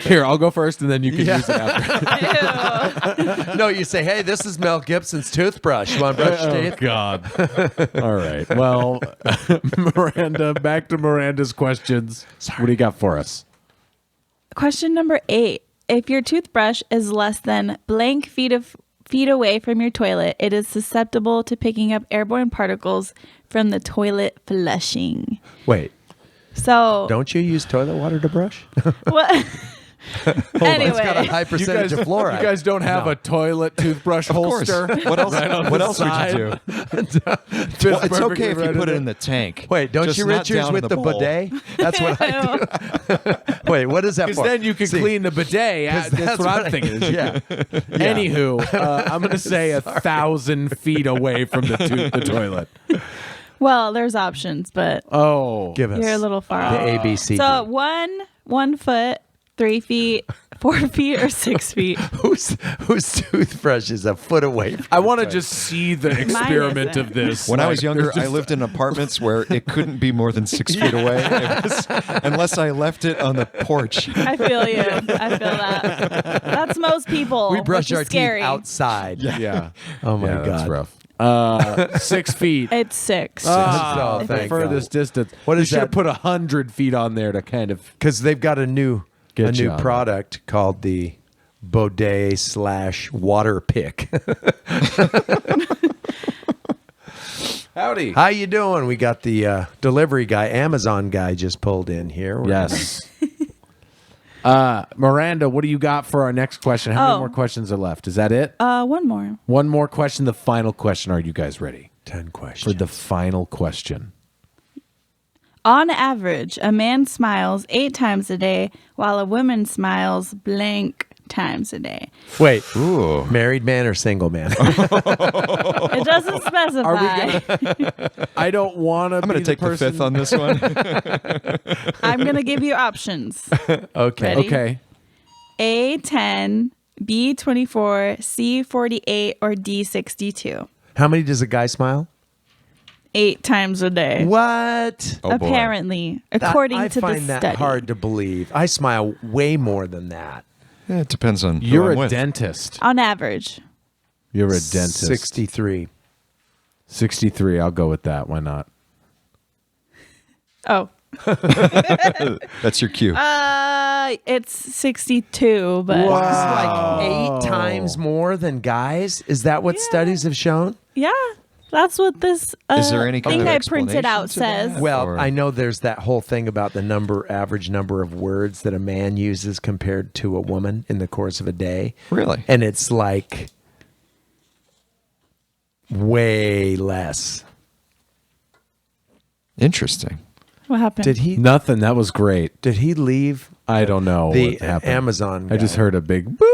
Here, I'll go first, and then you can Yeah. use it after. No, you say, "Hey, this is Mel Gibson's toothbrush. You want to brush your teeth?" God. All right. Well, Miranda, back to Miranda's questions. What do you got for us? Question number 8. If your toothbrush is less than blank feet away from your toilet, it is susceptible to picking up airborne particles from the toilet flushing. Wait, So don't you use toilet water to brush? what? Anyway, It's got a high percentage of fluoride. You guys don't have a toilet toothbrush holster? What else? What else would side. you do? Fits Well, it's perfectly okay if you right put it there. in the tank. Wait, don't Just you not rinse yours down in with the bowl. bidet? That's what I do. Wait, what is that Because for? then you can See, clean the bidet. That's what I'm thinking. Yeah. Anywho, I'm going to say 1,000 feet away from the toilet. well, there's options, but Oh. Give us you're a little far the off. ABC. So 1 foot, 3 feet, 4 feet, or 6 feet. whose toothbrush is a foot away from I want to just see the experiment isn't. of this. When I was Like, younger, there's I just- lived in apartments where it couldn't be more than 6 feet away unless I left it on the porch. I feel you. I feel that. That's most people. we brush which is our scary. teeth outside. Yeah. Oh my Yeah, god. that's rough. 6 feet. It's 6. Oh, the thank furthest distance. What you is should that? have put 100 feet on there to kind of. Because they've got a new Get you on product called the Bidet/water pick. Howdy. How you doing? We got the delivery guy, Amazon guy, just pulled in here. We're Yes. Miranda, what do you got for our next question? How many Oh. more questions are left? Is that it? One more. One more question, the final question. Are you guys ready 10 for questions. the final question? On average, a man smiles 8 times a day, while a woman smiles blank times a day. Wait, Ooh. married man or single man? It doesn't specify. Are we I don't want to. I'm going to take the fifth on this one. I'm going to give you options. Okay. Ready? Okay. A10, B24, C48, or D62. How many does a guy smile? 8 times a day. What? Oh, boy. Apparently, according I to find the that study. hard to believe. I smile way more than that. Yeah, it depends on who You're I'm a with. dentist. On average. You're a dentist. 63. 63. I'll go with that. Why not? Oh. That's your cue. It's 62, but It's like 8 times more than guys. Is that what studies have shown? yeah, that's what this Is there any kind thing of I printed explanation out to that? says. Well, Or- I know there's that whole thing about the average number of words that a man uses compared to a woman in the course of a day. Really? And it's like way less. Interesting. What happened? Did he Nothing. That was great. did he leave? I don't know The what happened. Amazon I just guy heard a big boop.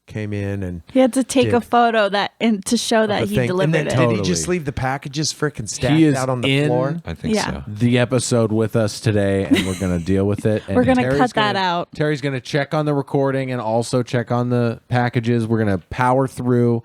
came in and He had to take Did. a photo to show that the he thing. delivered And then it. did he Totally. just leave the packages freaking stacked He is out on the in floor? I think Yeah. so. The episode with us today, and we're going to deal with it. And We're gonna Terry's cut that gonna- out. Terry's going to check on the recording and also check on the packages. We're going to power through.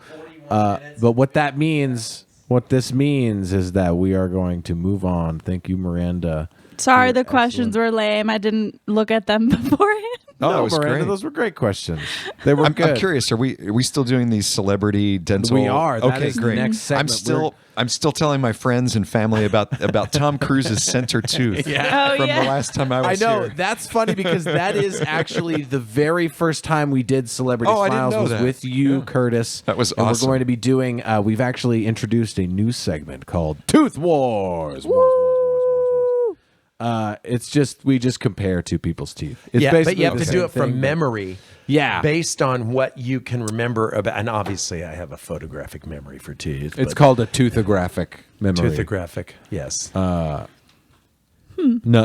But what this means is that we are going to move on. Thank you, Miranda. Sorry, the questions were lame. I didn't look at them beforehand. Oh, No, that was Miranda, great. those were great questions. They were I'm good. curious. Are we still doing these celebrity dental? We are. That Okay, is the great. next segment. I'm still telling my friends and family about Tom Cruise's center tooth. Yeah. From yeah. the last time I I was know. here. That's funny because that is actually the very first time we did Celebrity Oh, I didn't Smiles know was that. with you, Yeah. Curtis. That was and awesome. We're going to be doing, we've actually introduced a new segment called Tooth Wars. Wars. It's just, we just compare two people's teeth. It's Yeah, but basically you have the to do same it from thing, but- memory. Yeah. Based on what you can remember about, and obviously I have a photographic memory for teeth. It's but called a toothographic memory. toothographic. Yes. No,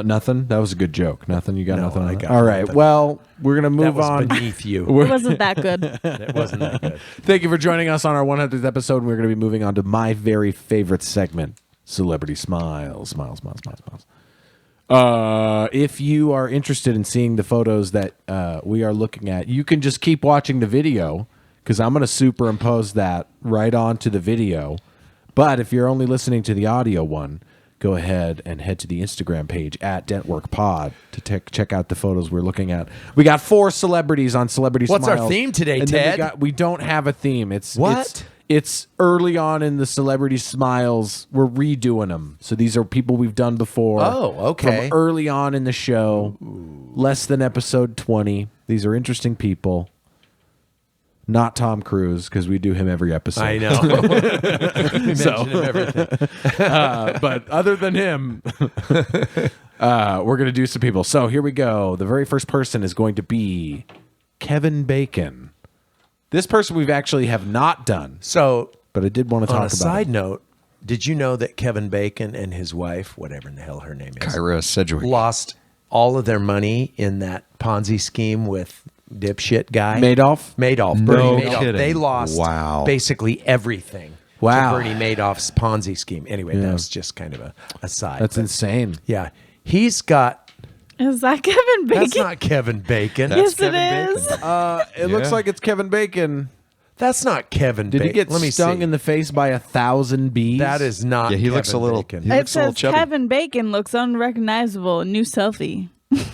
nothing. That was a good joke. Nothing. You got No, nothing. I on got that? All right. nothing. Well, we're gonna that move was on. beneath you. It wasn't that good. It wasn't that good. Thank you for joining us on our 100th episode. We're going to be moving on to my very favorite segment, Celebrity Smiles. Smiles. If you are interested in seeing the photos that we are looking at, you can just keep watching the video because I'm going to superimpose that right onto the video. But if you're only listening to the audio one, go ahead and head to the Instagram page at DentWorkPod to check out the photos we're looking at. We got 4 celebrities on Celebrity What's our Smiles. theme today, And then Ted? we don't have a theme. It's What? It's early on in the Celebrity Smiles. We're redoing them. So these are people we've done before. Oh, okay. From early on in the show, less than episode 20. These are interesting people. Not Tom Cruise, because we do him every episode. I know. You mentioned everything. But other than him, We're going to do some people. So here we go. The very first person is going to be Kevin Bacon. This person we've actually have not done. So, but I did want to talk on a about side it. note, did you know that Kevin Bacon and his wife, whatever in the hell her name is, Kyra Sedgwick. lost all of their money in that Ponzi scheme with dipshit guy? Madoff? Madoff. No Bernie Madoff. kidding. They lost Wow. basically everything Wow. to Bernie Madoff's Ponzi scheme. Anyway, that was just kind of a side. That's but insane. yeah. He's got... Is that Kevin Bacon? That's not Kevin Bacon. Yes, Kevin it is. It looks like it's Kevin Bacon. That's not Kevin Did Bacon. he get Let me stung see. in the face by 1,000 bees? That is not Yeah, he Kevin looks a little- Bacon. he It looks a little says chubby. Kevin Bacon looks unrecognizable. New selfie.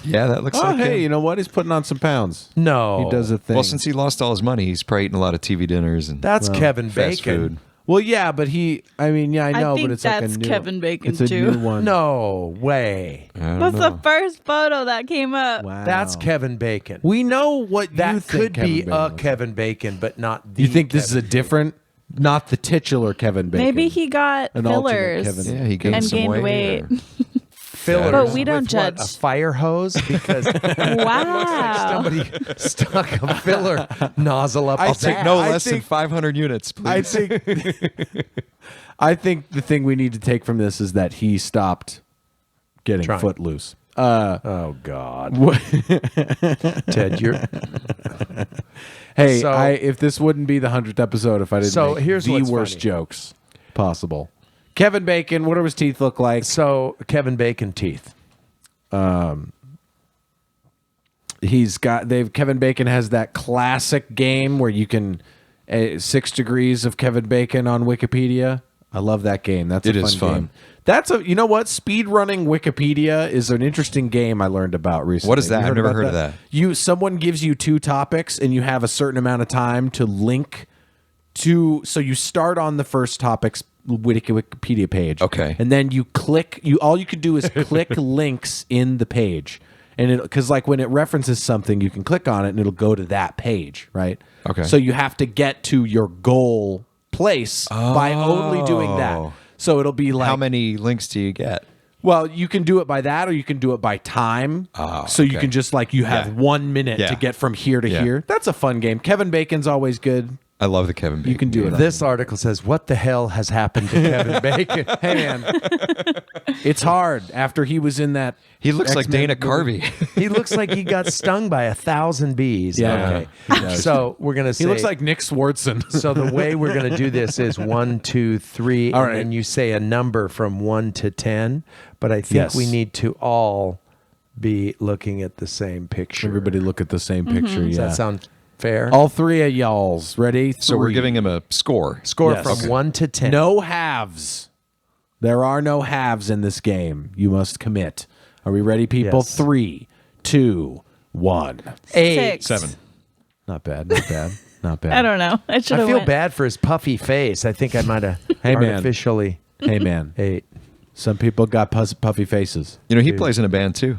Yeah, that looks Oh, like hey, him. you know what? He's putting on some pounds. No. He does a thing. Well, since he lost all his money, he's probably eating a lot of TV dinners and That's Kevin fast Bacon. food. Well, yeah, but I know, think but it's like a that's new Kevin Bacon, It's a too. new one. No way. I don't That's know. the first photo that came up. Wow. That's Kevin Bacon. We know what you That think could be Kevin Bacon a looks Kevin Bacon, but not the like. You think this is Kevin a different, not the titular Kevin Bacon? Maybe he got An alternate fillers Kevin. Yeah, he gained and some gained weight. weight. or- fillers. But we don't with what, judge. a fire hose because Wow. somebody stuck a filler nozzle up. I'll his take ass. No I less than think- 500 units, I please. think. I think the thing we need to take from this is that he stopped getting Trying. footloose. Oh God, Ted, you're Hey, So- if this wouldn't be the 100th episode if I didn't So make here's the what's worst funny. jokes possible. Kevin Bacon, what do his teeth look like? so Kevin Bacon teeth. Kevin Bacon has that classic game where you can 6 degrees of Kevin Bacon on Wikipedia. I love that game. That's It a fun is fun. game. That's you know what? Speed running Wikipedia is an interesting game I learned about recently. What is that? You I've never about heard of that. Someone gives you 2 topics and you have a certain amount of time to link to. So you start on the first topic's Wikipedia page. Okay. And then you click. All you could do is click links in the page, and because like when it references something, you can click on it and it'll go to that page, right? Okay. So you have to get to your goal place by only doing that. Oh. So it'll be like How many links do you get? well, you can do it by that, or you can do it by time. Oh, so you okay. can just like you have Yeah. 1 minute Yeah. to get from here to Yeah. here. That's a fun game. Kevin Bacon's always good. I love the Kevin Bacon. You can do game. it. This article says, "What the hell has happened to Kevin Bacon?" Hey man, it's hard after he was in that. He looks like X-Men Dana movie. Carvey. He looks like he got stung by 1,000 bees. Yeah, Okay. he does. So we're gonna say He looks like Nick Swartzen. So the way we're going to do this is 1, 2, 3, All and right. then you say a number from 1 to 10. But I think Yes. we need to all be looking at the same picture. Everybody look at the same picture. Does Yeah. that sound fair? All 3 of y'all's ready. So we're 3. giving him a score. Score Yes. from Okay. 1 to 10. No halves. There are no halves in this game. You must commit. Are we ready, people? Yes. 3, 2, 1. 8. 7. Not bad. Not bad. Not bad. I don't know. I should I have feel went. bad for his puffy face. I think I might have Hey, man. artificially Hey man, 8. some people got puffy faces. You know, he plays in a band too.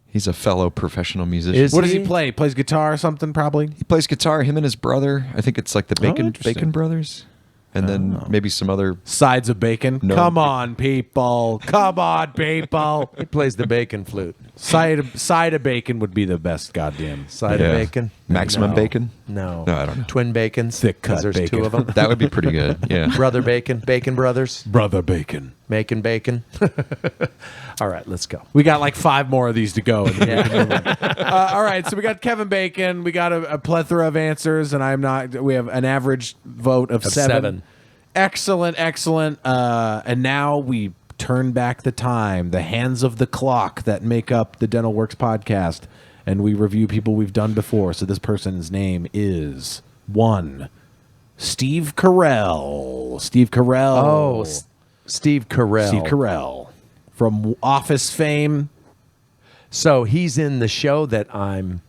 He's a fellow professional musician. Is What does he? he play? Plays guitar or something? Probably. He plays guitar. Him and his brother. I think it's like the Bacon interesting. Brothers, and then maybe some other. Sides of bacon. No. Come on, people. Come on, people. He plays the bacon flute. Side of bacon would be the best. Goddamn. Side Yeah. of bacon? Maximum No. Bacon. No. No, I don't know. Twin bacons? Thick cut Because there's bacon. 2 of them. That would be pretty good. Yeah. Brother Bacon. Bacon Brothers. Brother Bacon. Making bacon. All right, let's go. We got like 5 more of these to go. And then we can move on. All right, so we got Kevin Bacon. We got a plethora of answers, and we have an average vote of 7. Excellent, excellent. And now we turn back the time, the hands of the clock that make up the DentalWorks podcast, and we review people we've done before. So this person's name is 1, Steve Carell. Steve Carell. Oh, Steve Carell. Steve Carell from Office fame. So he's in the show that I'm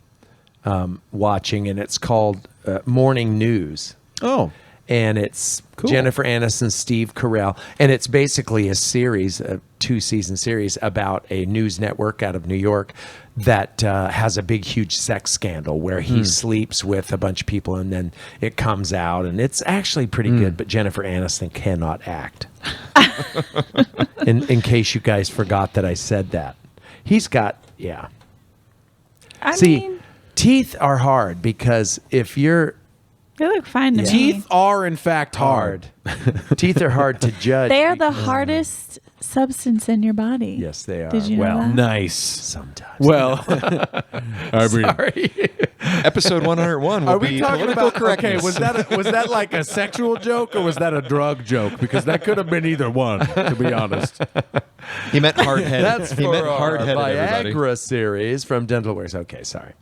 watching, and it's called Morning News. Oh, And it's Cool. Jennifer Aniston, Steve Carell. And it's basically a series, a 2-season series about a news network out of New York that has a big, huge sex scandal where he sleeps with a bunch of people and then it comes out. And it's actually pretty good, but Jennifer Aniston cannot act. in case you guys forgot that I said that. He's got, yeah. I See, mean, teeth are hard because if you're they look fine to me. Teeth are, in fact, hard. teeth are hard to judge. They are the hardest substance in your body. Yes, they are. Did you know well, that? Nice. sometimes. Well, I mean, Sorry. Episode 101 will are we be talking political about? correctness. Okay, was that like a sexual joke or was that a drug joke? Because that could have been either one, to be honest. He meant hard-headed. That's he for meant our hard-headed, everybody. Viagra series from DentalWorks. Okay, sorry.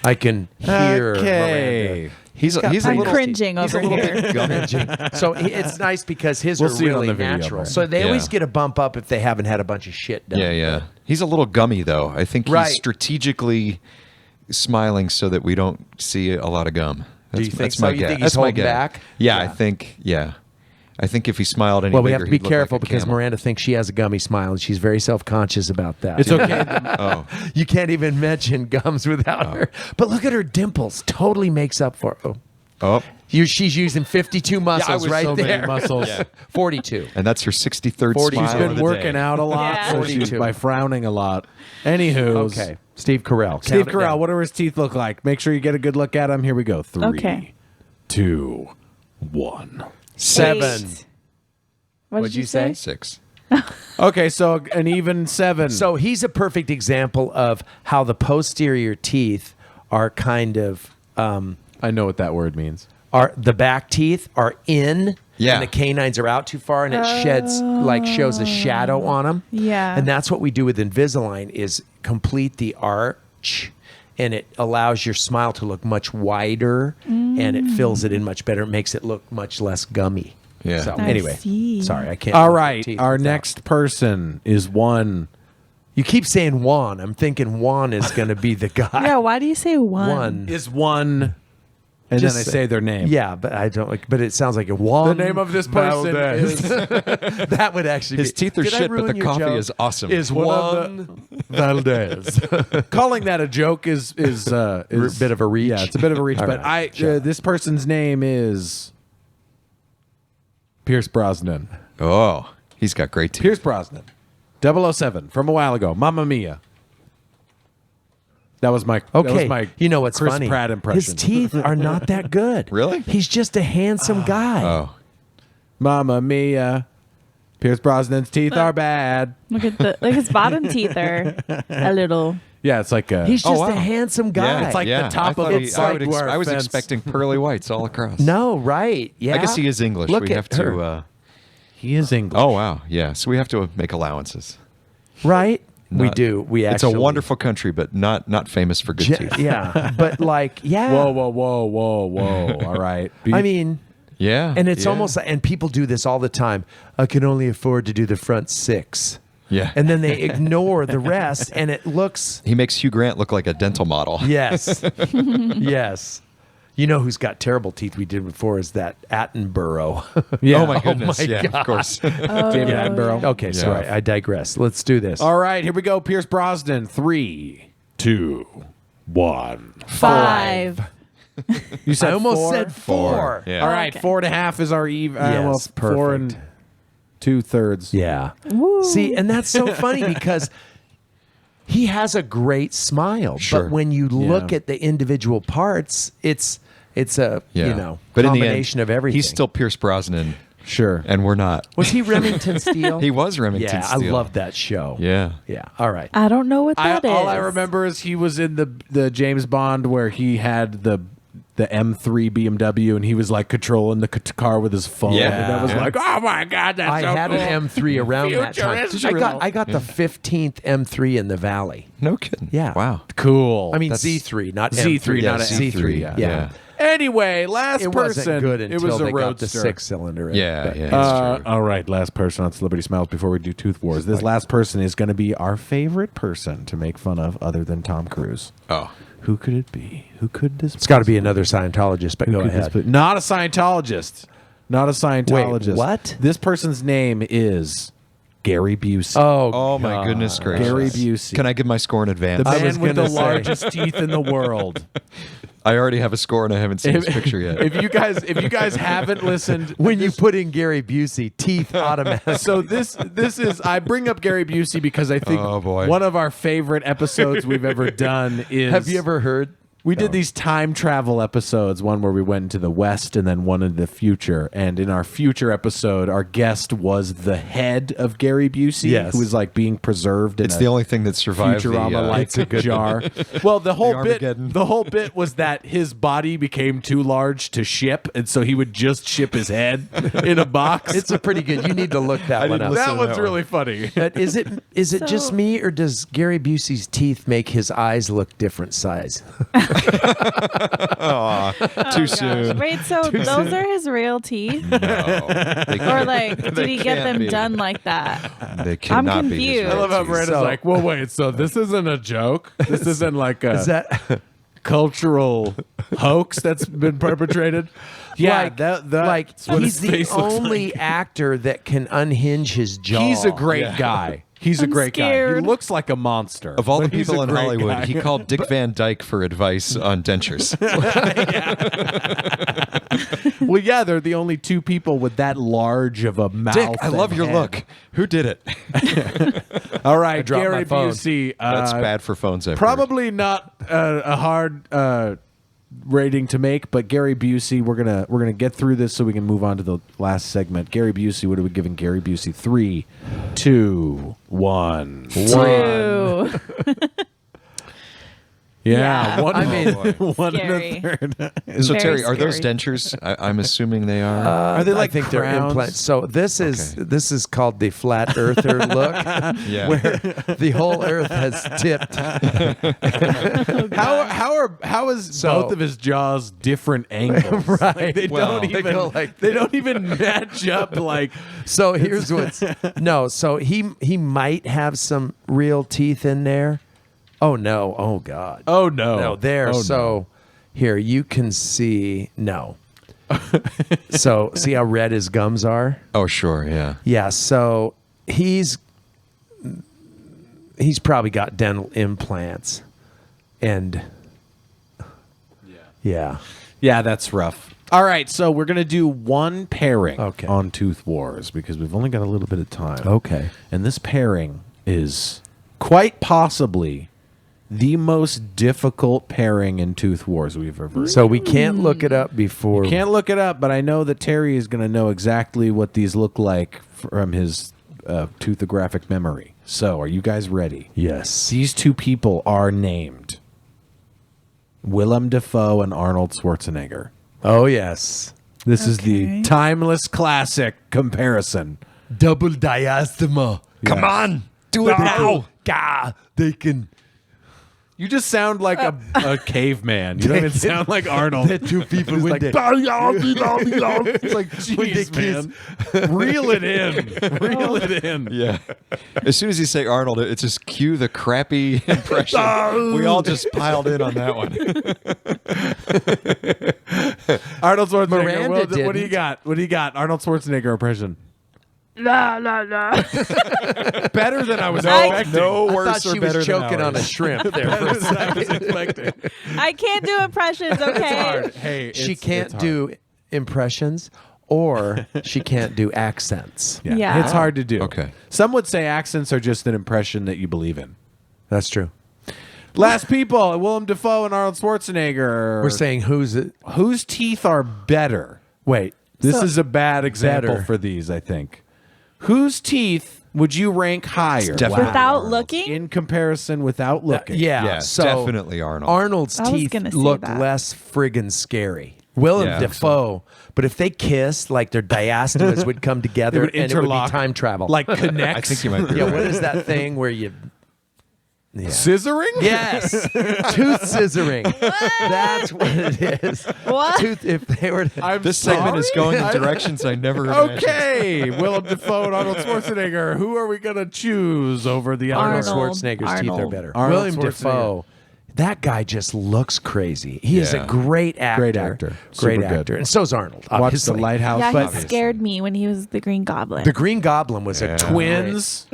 I can hear Miranda. He's a I'm little cringing over here. gummy. So it's nice because his We'll are see it on really the video, natural. Brian. So they Yeah. always get a bump up if they haven't had a bunch of shit done. Yeah, yeah. He's a little gummy, though. I think Right. he's strategically smiling so that we don't see a lot of gum. Do you That's- think that's so? my You guess. think he's That's my holding guess. back? Yeah, Yeah. I think if he smiled any Well, we bigger, have to be he'd look careful like a because camel. Miranda thinks she has a gummy smile and she's very self-conscious about that. It's okay. Oh, You can't even mention gums without her. But look at her dimples. Totally makes up for it. oh, She's using 52 muscles was right so many there. muscles. 42. and that's her 63rd 40. smile She's She's of been the working day. out a lot, Yeah. so she's 42. by frowning a lot. Anywho, Okay. Steve Carell. Steve Count it Carell, down. what do his teeth look like? Make sure you get a good look at him. Here we go. 3, Okay. 2, 1. 7. 8. What What'd did you you say? 6. Okay, so an even 7. So he's a perfect example of how the posterior teeth are kind of I know what that word means. are the back teeth are in Yeah. and the canines are out too far and it shows a shadow on them. Yeah. And that's what we do with Invisalign is complete the arch and it allows your smile to look much wider and it fills it in much better. It makes it look much less gummy. Yeah. So I anyway, see. sorry, I can't. All look at right, teeth our without- next person is one. You keep saying Juan. I'm thinking Juan is going to be the guy. Yeah, why do you say one? One. Is one, and Just then I say their name. Yeah, but I don't like. But it sounds like a Juan. The name of this person Valdez. is That would actually. His be, teeth are Did I shit, but ruin the your coffee joke? is awesome. Is One Juan of Valdez? calling that a joke is A bit of a reach. Yeah, it's a bit of a reach. All But right, this person's name is Pierce Brosnan. Oh, he's got great teeth. Pierce Brosnan, 007 from a while ago. Mamma Mia. That was my Okay, That was my you know what's Chris funny? Pratt impression. His teeth are not that good. Really? He's just a handsome guy. Oh, Mamma Mia. Pierce Brosnan's teeth are bad. Look at his bottom teeth are a little. Yeah, it's like a. He's just wow. a handsome guy. It's like the top I of thought it. he- It's I, like would where I was fence- expecting pearly whites all across. no, right? Yeah. I guess he is English. Look we have at her. to. he is English. Oh wow, yeah. So we have to make allowances. Right? We Not- do. We It's actually. a wonderful country, but not famous for good teeth. Yeah, but like, yeah. Whoa, whoa, whoa, whoa, whoa. All right. I mean, Yeah, and it's yeah. almost like, and people do this all the time. I can only afford to do the front 6. Yeah. And then they ignore the rest, and it looks. He makes Hugh Grant look like a dental model. Yes. Yes. You know who's got terrible teeth we did before is that Attenborough. Yeah. Oh my goodness. my yeah, God. of course. David Attenborough. Okay, sorry. I digress. Let's do this. All right, here we go. Pierce Brosnan. 3, 2, 1. 5. You said I almost four? said 4. Yeah. All right, Okay. 4.5 is our eve. Yes, 4 and perfect. 2/3. Yeah. Woo. See, and that's so funny because he has a great smile, Sure. but when you look Yeah. at the individual parts, it's a Yeah. combination but in the end, of everything. He's still Pierce Brosnan, Sure. and we're not. Was he Remington Steele? He was Remington Yeah, I Steele. love that show. Yeah. Yeah. All right. I don't know what that is. All I remember is he was in the James Bond where he had the M3 BMW and he was like controlling the car with his phone. Yeah. And I was Yeah. like, oh my God, that's I so had cool. an M3 around that time. Futuristic. I got the 15th M3 in the Valley. No kidding. Yeah. Wow. Cool. I mean That's- Z3, not Z3, M3. not Z3. Z3, Yeah. yeah. Anyway, last It person. wasn't good it until was a they got the roadster. 6-cylinder. Yeah, yeah. That's true. All right, last person on Celebrity Smiles before we do Tooth Wars. This last person is going to be our favorite person to make fun of other than Tom Cruise. Oh. Who could it be? Who could this It's got to be another Scientologist, but Who go could this ahead. be? Not a Scientologist. Not a Scientologist. what? This person's name is Gary Busey. Oh my goodness gracious. Gary Busey. Can I give my score in advance? The I was man with the gonna say. largest teeth in the world. I already have a score and I haven't seen his picture yet. If you guys haven't listened, When you put in Gary Busey, teeth automatic. so this is I bring up Gary Busey because I think Oh, boy. one of our favorite episodes we've ever done is. Have you ever heard? We did these time travel episodes, one where we went into the West and then one into the future. And in our future episode, our guest was the head of Gary Busey, Yes. who was like being preserved in It's a the only thing that survived Futurama like jar. Well, the whole Armageddon. bit was that his body became too large to ship, and so he would just ship his head in a box. It's a pretty good. You need to look that one up. listen that to one's that one. really funny. But is it just me, or does Gary Busey's teeth make his eyes look different size? Too soon. Wait, so those are his real teeth? No, they Or like, did They he get can't them be. done like that? They cannot be. confused. I love how Israelis. Miranda's So- like, well, wait, so this isn't a joke? This isn't like a Is that cultural hoax that's been perpetrated? Yeah, like, that's what he's his the face looks only like. actor that can unhinge his jaw? He's a great guy. He's a I'm great guy. He scared. looks like a monster. Of all the but he's people a in great Hollywood, guy. he called Dick Van Dyke for advice on dentures. Well, yeah, they're the only two people with that large of a mouth. Dick, I love and your head. look. Who did it? All right, dropped Gary my phone. Busey. That's bad for phones. I've heard. Probably not a hard rating to make, but Gary Busey, we're gonna get through this so we can move on to the last segment. Gary Busey, what are we giving Gary Busey? 3, 2, 1. Two. Yeah, Yeah. one. I mean, one Scary. and a third. So Very Terry, are those scary. dentures? I'm assuming they are. Are they like I think they're crowns? implants. So this is called the flat earther look, Yeah. where the whole Earth has tipped. How is So- both of his jaws different angles? Right. Like, they Well, don't they even go like they don't even match up. Like So here's what's no. So he might have some real teeth in there. Oh no! Oh god! oh no, No, there. Oh, so no. here you can see. No. So see how red his gums are? Oh, sure. Yeah. Yeah. So he's probably got dental implants, and yeah. Yeah, that's rough. All right, so we're gonna do one pairing Okay. on Tooth Wars because we've only got a little bit of time. Okay. And this pairing is quite possibly the most difficult pairing in Tooth Wars we've ever. So we can't look it up before. Can't look it up, but I know that Terry is going to know exactly what these look like from his toothographic memory. So, are you guys ready? Yes. These two people are named Willem Dafoe and Arnold Schwarzenegger. Oh yes. This is the Okay. timeless classic comparison. Double diastema. Come on, do it now. God, they can. You just sound like a caveman. You don't even sound like Arnold. The two people It's when like, they. it's like, When they jeez, man. Reel it in. Reel it in. Yeah. As soon as you say Arnold, it's just cue the crappy impression. We all just piled in on that one. Arnold Schwarzenegger. Miranda What do you didn't. got? What do you got? Arnold Schwarzenegger impression. La la la. Better than I was I- expecting. No I worse thought she or better was than choking on a ours. shrimp there. For a Better than I was expecting. I can't do impressions, okay? Hard. Hey, she it's can't hard. do impressions, or she can't do accents. Yeah. It's hard to do. Okay. Some would say accents are just an impression that you believe in. That's true. Last people, Willem Dafoe and Arnold Schwarzenegger. We're saying who's it? whose teeth are better? Wait. This So- is a bad example Better. for these, I think. Whose teeth would you rank higher? Definitely Without Arnold. looking? In comparison without looking. Yeah. Yeah, so definitely Arnold. Arnold's I was teeth gonna say look that. less friggin' scary. Willem Yeah. Dafoe, but if they kissed, like their diastemas would come They together would and it would be interlock. time travel. Like connect. I think you might be yeah, right. what is that thing where you? Yeah. Scissoring? Yes, tooth scissoring. That's what it is. What? Tooth. If they were, to, I'm This segment is sorry? going in directions I never imagined. Okay, Willem Dafoe and Arnold Schwarzenegger. Who are we gonna choose over the Arnold other? Arnold. Schwarzenegger's teeth are Arnold. better. Arnold William Schwarzenegger. Dafoe, that guy just looks crazy. He is a Yeah. great actor. Great actor. Great Super good. actor. And so's Arnold, Watch obviously. The Lighthouse. Yeah, he scared me when he was the Green Goblin. The Green Goblin was a Twins.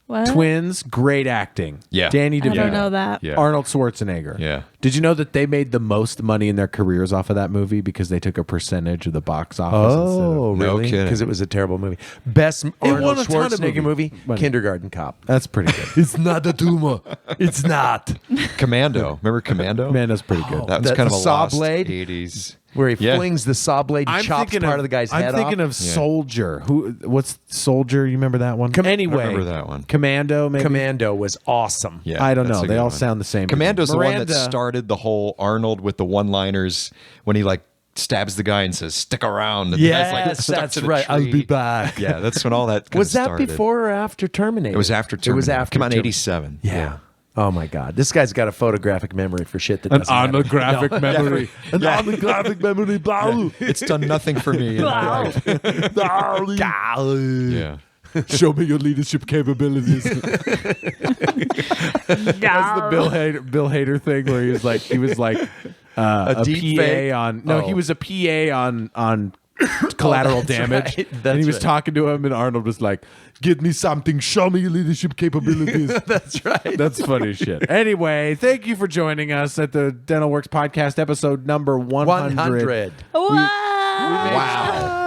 What? Twins. Great acting. Yeah. Danny I DeVito. don't know that. Yeah. Arnold Schwarzenegger. Yeah. Did you know that they made the most money in their careers off of that movie because they took a percentage of the box office? Oh, No really? kidding. Because it was a terrible movie. Best won Arnold a ton of Schwarzenegger movie, money. Kindergarten Cop. That's pretty good. It's not a tumor. It's not. Commando. Remember Commando? Amanda's pretty good. That was The kind of a saw lost blade? 80s. Where he Yeah. flings the saw blade and chops part of the guy's head I'm thinking off. of Soldier. What's Soldier? You remember that one? Anyway, I remember that one. Commando. Maybe. Commando was awesome. Yeah, I don't that's know. a They good all one. sound the same. Commando's the one that Miranda- started the whole Arnold with the one-liners when he like stabs the guy and says "stick around." And the guy's, like, Yes, stuck that's to the right. I'll tree. be back. Yeah, that's when all that kind Was of that started. before or after Terminator? It was after Terminator. It was after. Come on, Terminator. 87. Yeah. Oh my God, this guy's got a photographic memory for shit that An doesn't matter. onographic memory. An Yeah. onographic memory. Blah. It's done nothing for me. in my life. Yeah. Show me your leadership capabilities. That's the Bill Hader thing where he was like a deep PA fake? on. No, Oh. he was a PA on collateral damage. right. And That's he was right. talking to him, and Arnold was like, "Get me something. Show me your leadership capabilities." That's right. That's funny as shit. Anyway, thank you for joining us at the DentalWorks podcast, episode number 100. 100. Wow.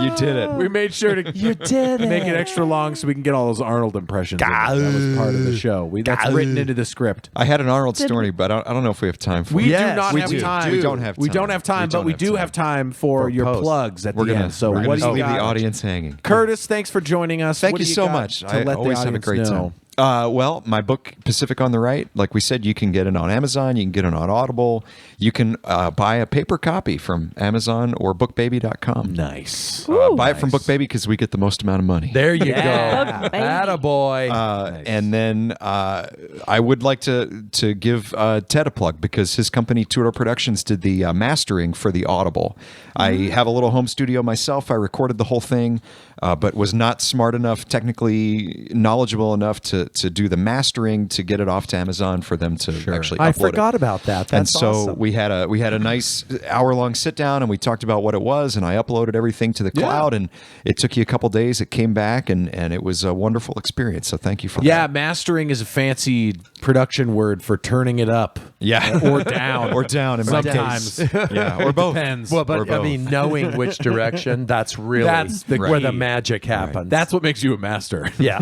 You did it. We made sure to You did it. make it extra long so we can get all those Arnold impressions. in there. That was part of the show. That's written into the script. I had an Arnold story, but I don't know if we have time for We it. Yes, do not we have do. time. We don't have We time. don't have time, We but don't we have do time. have time for your post. plugs at We're the gonna, end. So we're what gonna do you leave got? the audience hanging. Curtis, thanks for joining us. Thank What you do so got much. to I let the always have a audience great know? time. Well, my book, Pacific on the Right, like we said, you can get it on Amazon. You can get it on Audible. You can buy a paper copy from Amazon or bookbaby.com. Nice. Buy it from BookBaby because we get the most amount of money. There you Book go. baby. Attaboy. And then I would like to give Ted a plug because his company, Tudor Productions, did the mastering for the Audible. I have a little home studio myself. I recorded the whole thing, but was not smart enough, technically knowledgeable enough to do the mastering to get it off to Amazon for them to actually I upload forgot it. about that. And That's so awesome. we had a nice hour-long sit-down, and we talked about what it was, and I uploaded everything to the cloud, and it took you a couple days. It came back, and it was a wonderful experience. So thank you for Yeah, that. mastering is a fancy production word for turning it up. Yeah. Or down. Or down in my Sometimes. case. Yeah, or both. Depends. Well, Or but I both. mean, knowing which direction, that's really That's the where the key. magic happens. That's what makes you a master. yeah.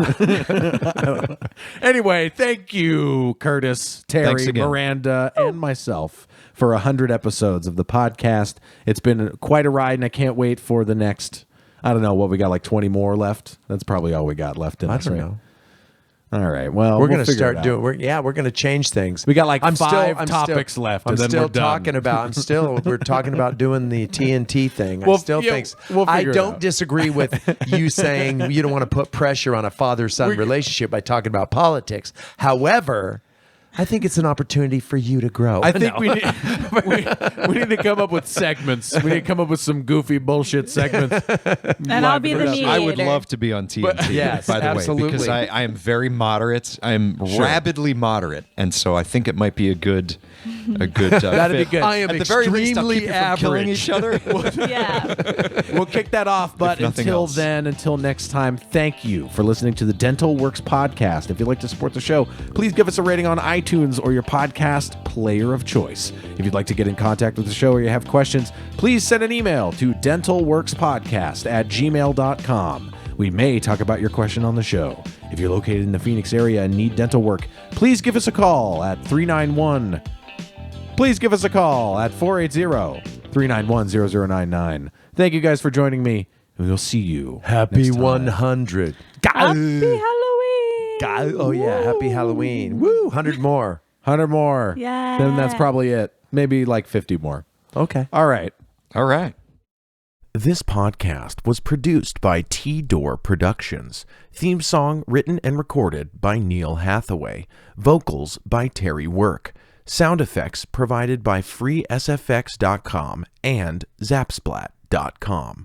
Anyway, thank you, Curtis, Thanks Terry, again. Miranda, and myself for 100 episodes of the podcast. It's been quite a ride, and I can't wait for the next. I don't know what we got, like 20 more left. That's probably all we got left in I us, don't right? know. All right. Well, We're we'll going to figure start it out. doing. We're going to change things. We got like five topics left, I'm and then still we're done. talking about. We're talking about doing the TNT thing. Well, I still yeah, think. we'll I figure it don't out. disagree with you saying you don't want to put pressure on a father-son relationship by talking about politics. However, I think it's an opportunity for you to grow. I think we need to come up with segments. We need to come up with some goofy bullshit segments. And I'll be the mediator. I would love to be on TNT, yes, by the absolutely. way, because I am very moderate. I am rabidly moderate, and so I think it might be a good That'd fit. be good. I am At the very least, I'll extremely keep you from killing average. each other. Yeah. We'll kick that off, but nothing until else. then, until next time, thank you for listening to the DentalWorks podcast. If you'd like to support the show, please give us a rating on iTunes or your podcast player of choice. If you'd like to get in contact with the show or you have questions, please send an email to dentalworkspodcast@gmail.com. We may talk about your question on the show. If you're located in the Phoenix area and need dental work, please give us a call at 391. Please give us a call at 480-391-0099. Thank you guys for joining me, and we'll see you Happy next time. 100. Happy Halloween. Oh yeah, happy Halloween. Woo, 100 more. 100 more. Yeah. Then that's probably it. Maybe like 50 more. Okay. All right. All right. This podcast was produced by T-Door Productions. Theme song written and recorded by Neil Hathaway. Vocals by Terry Work. Sound effects provided by freesfx.com and zapsplat.com.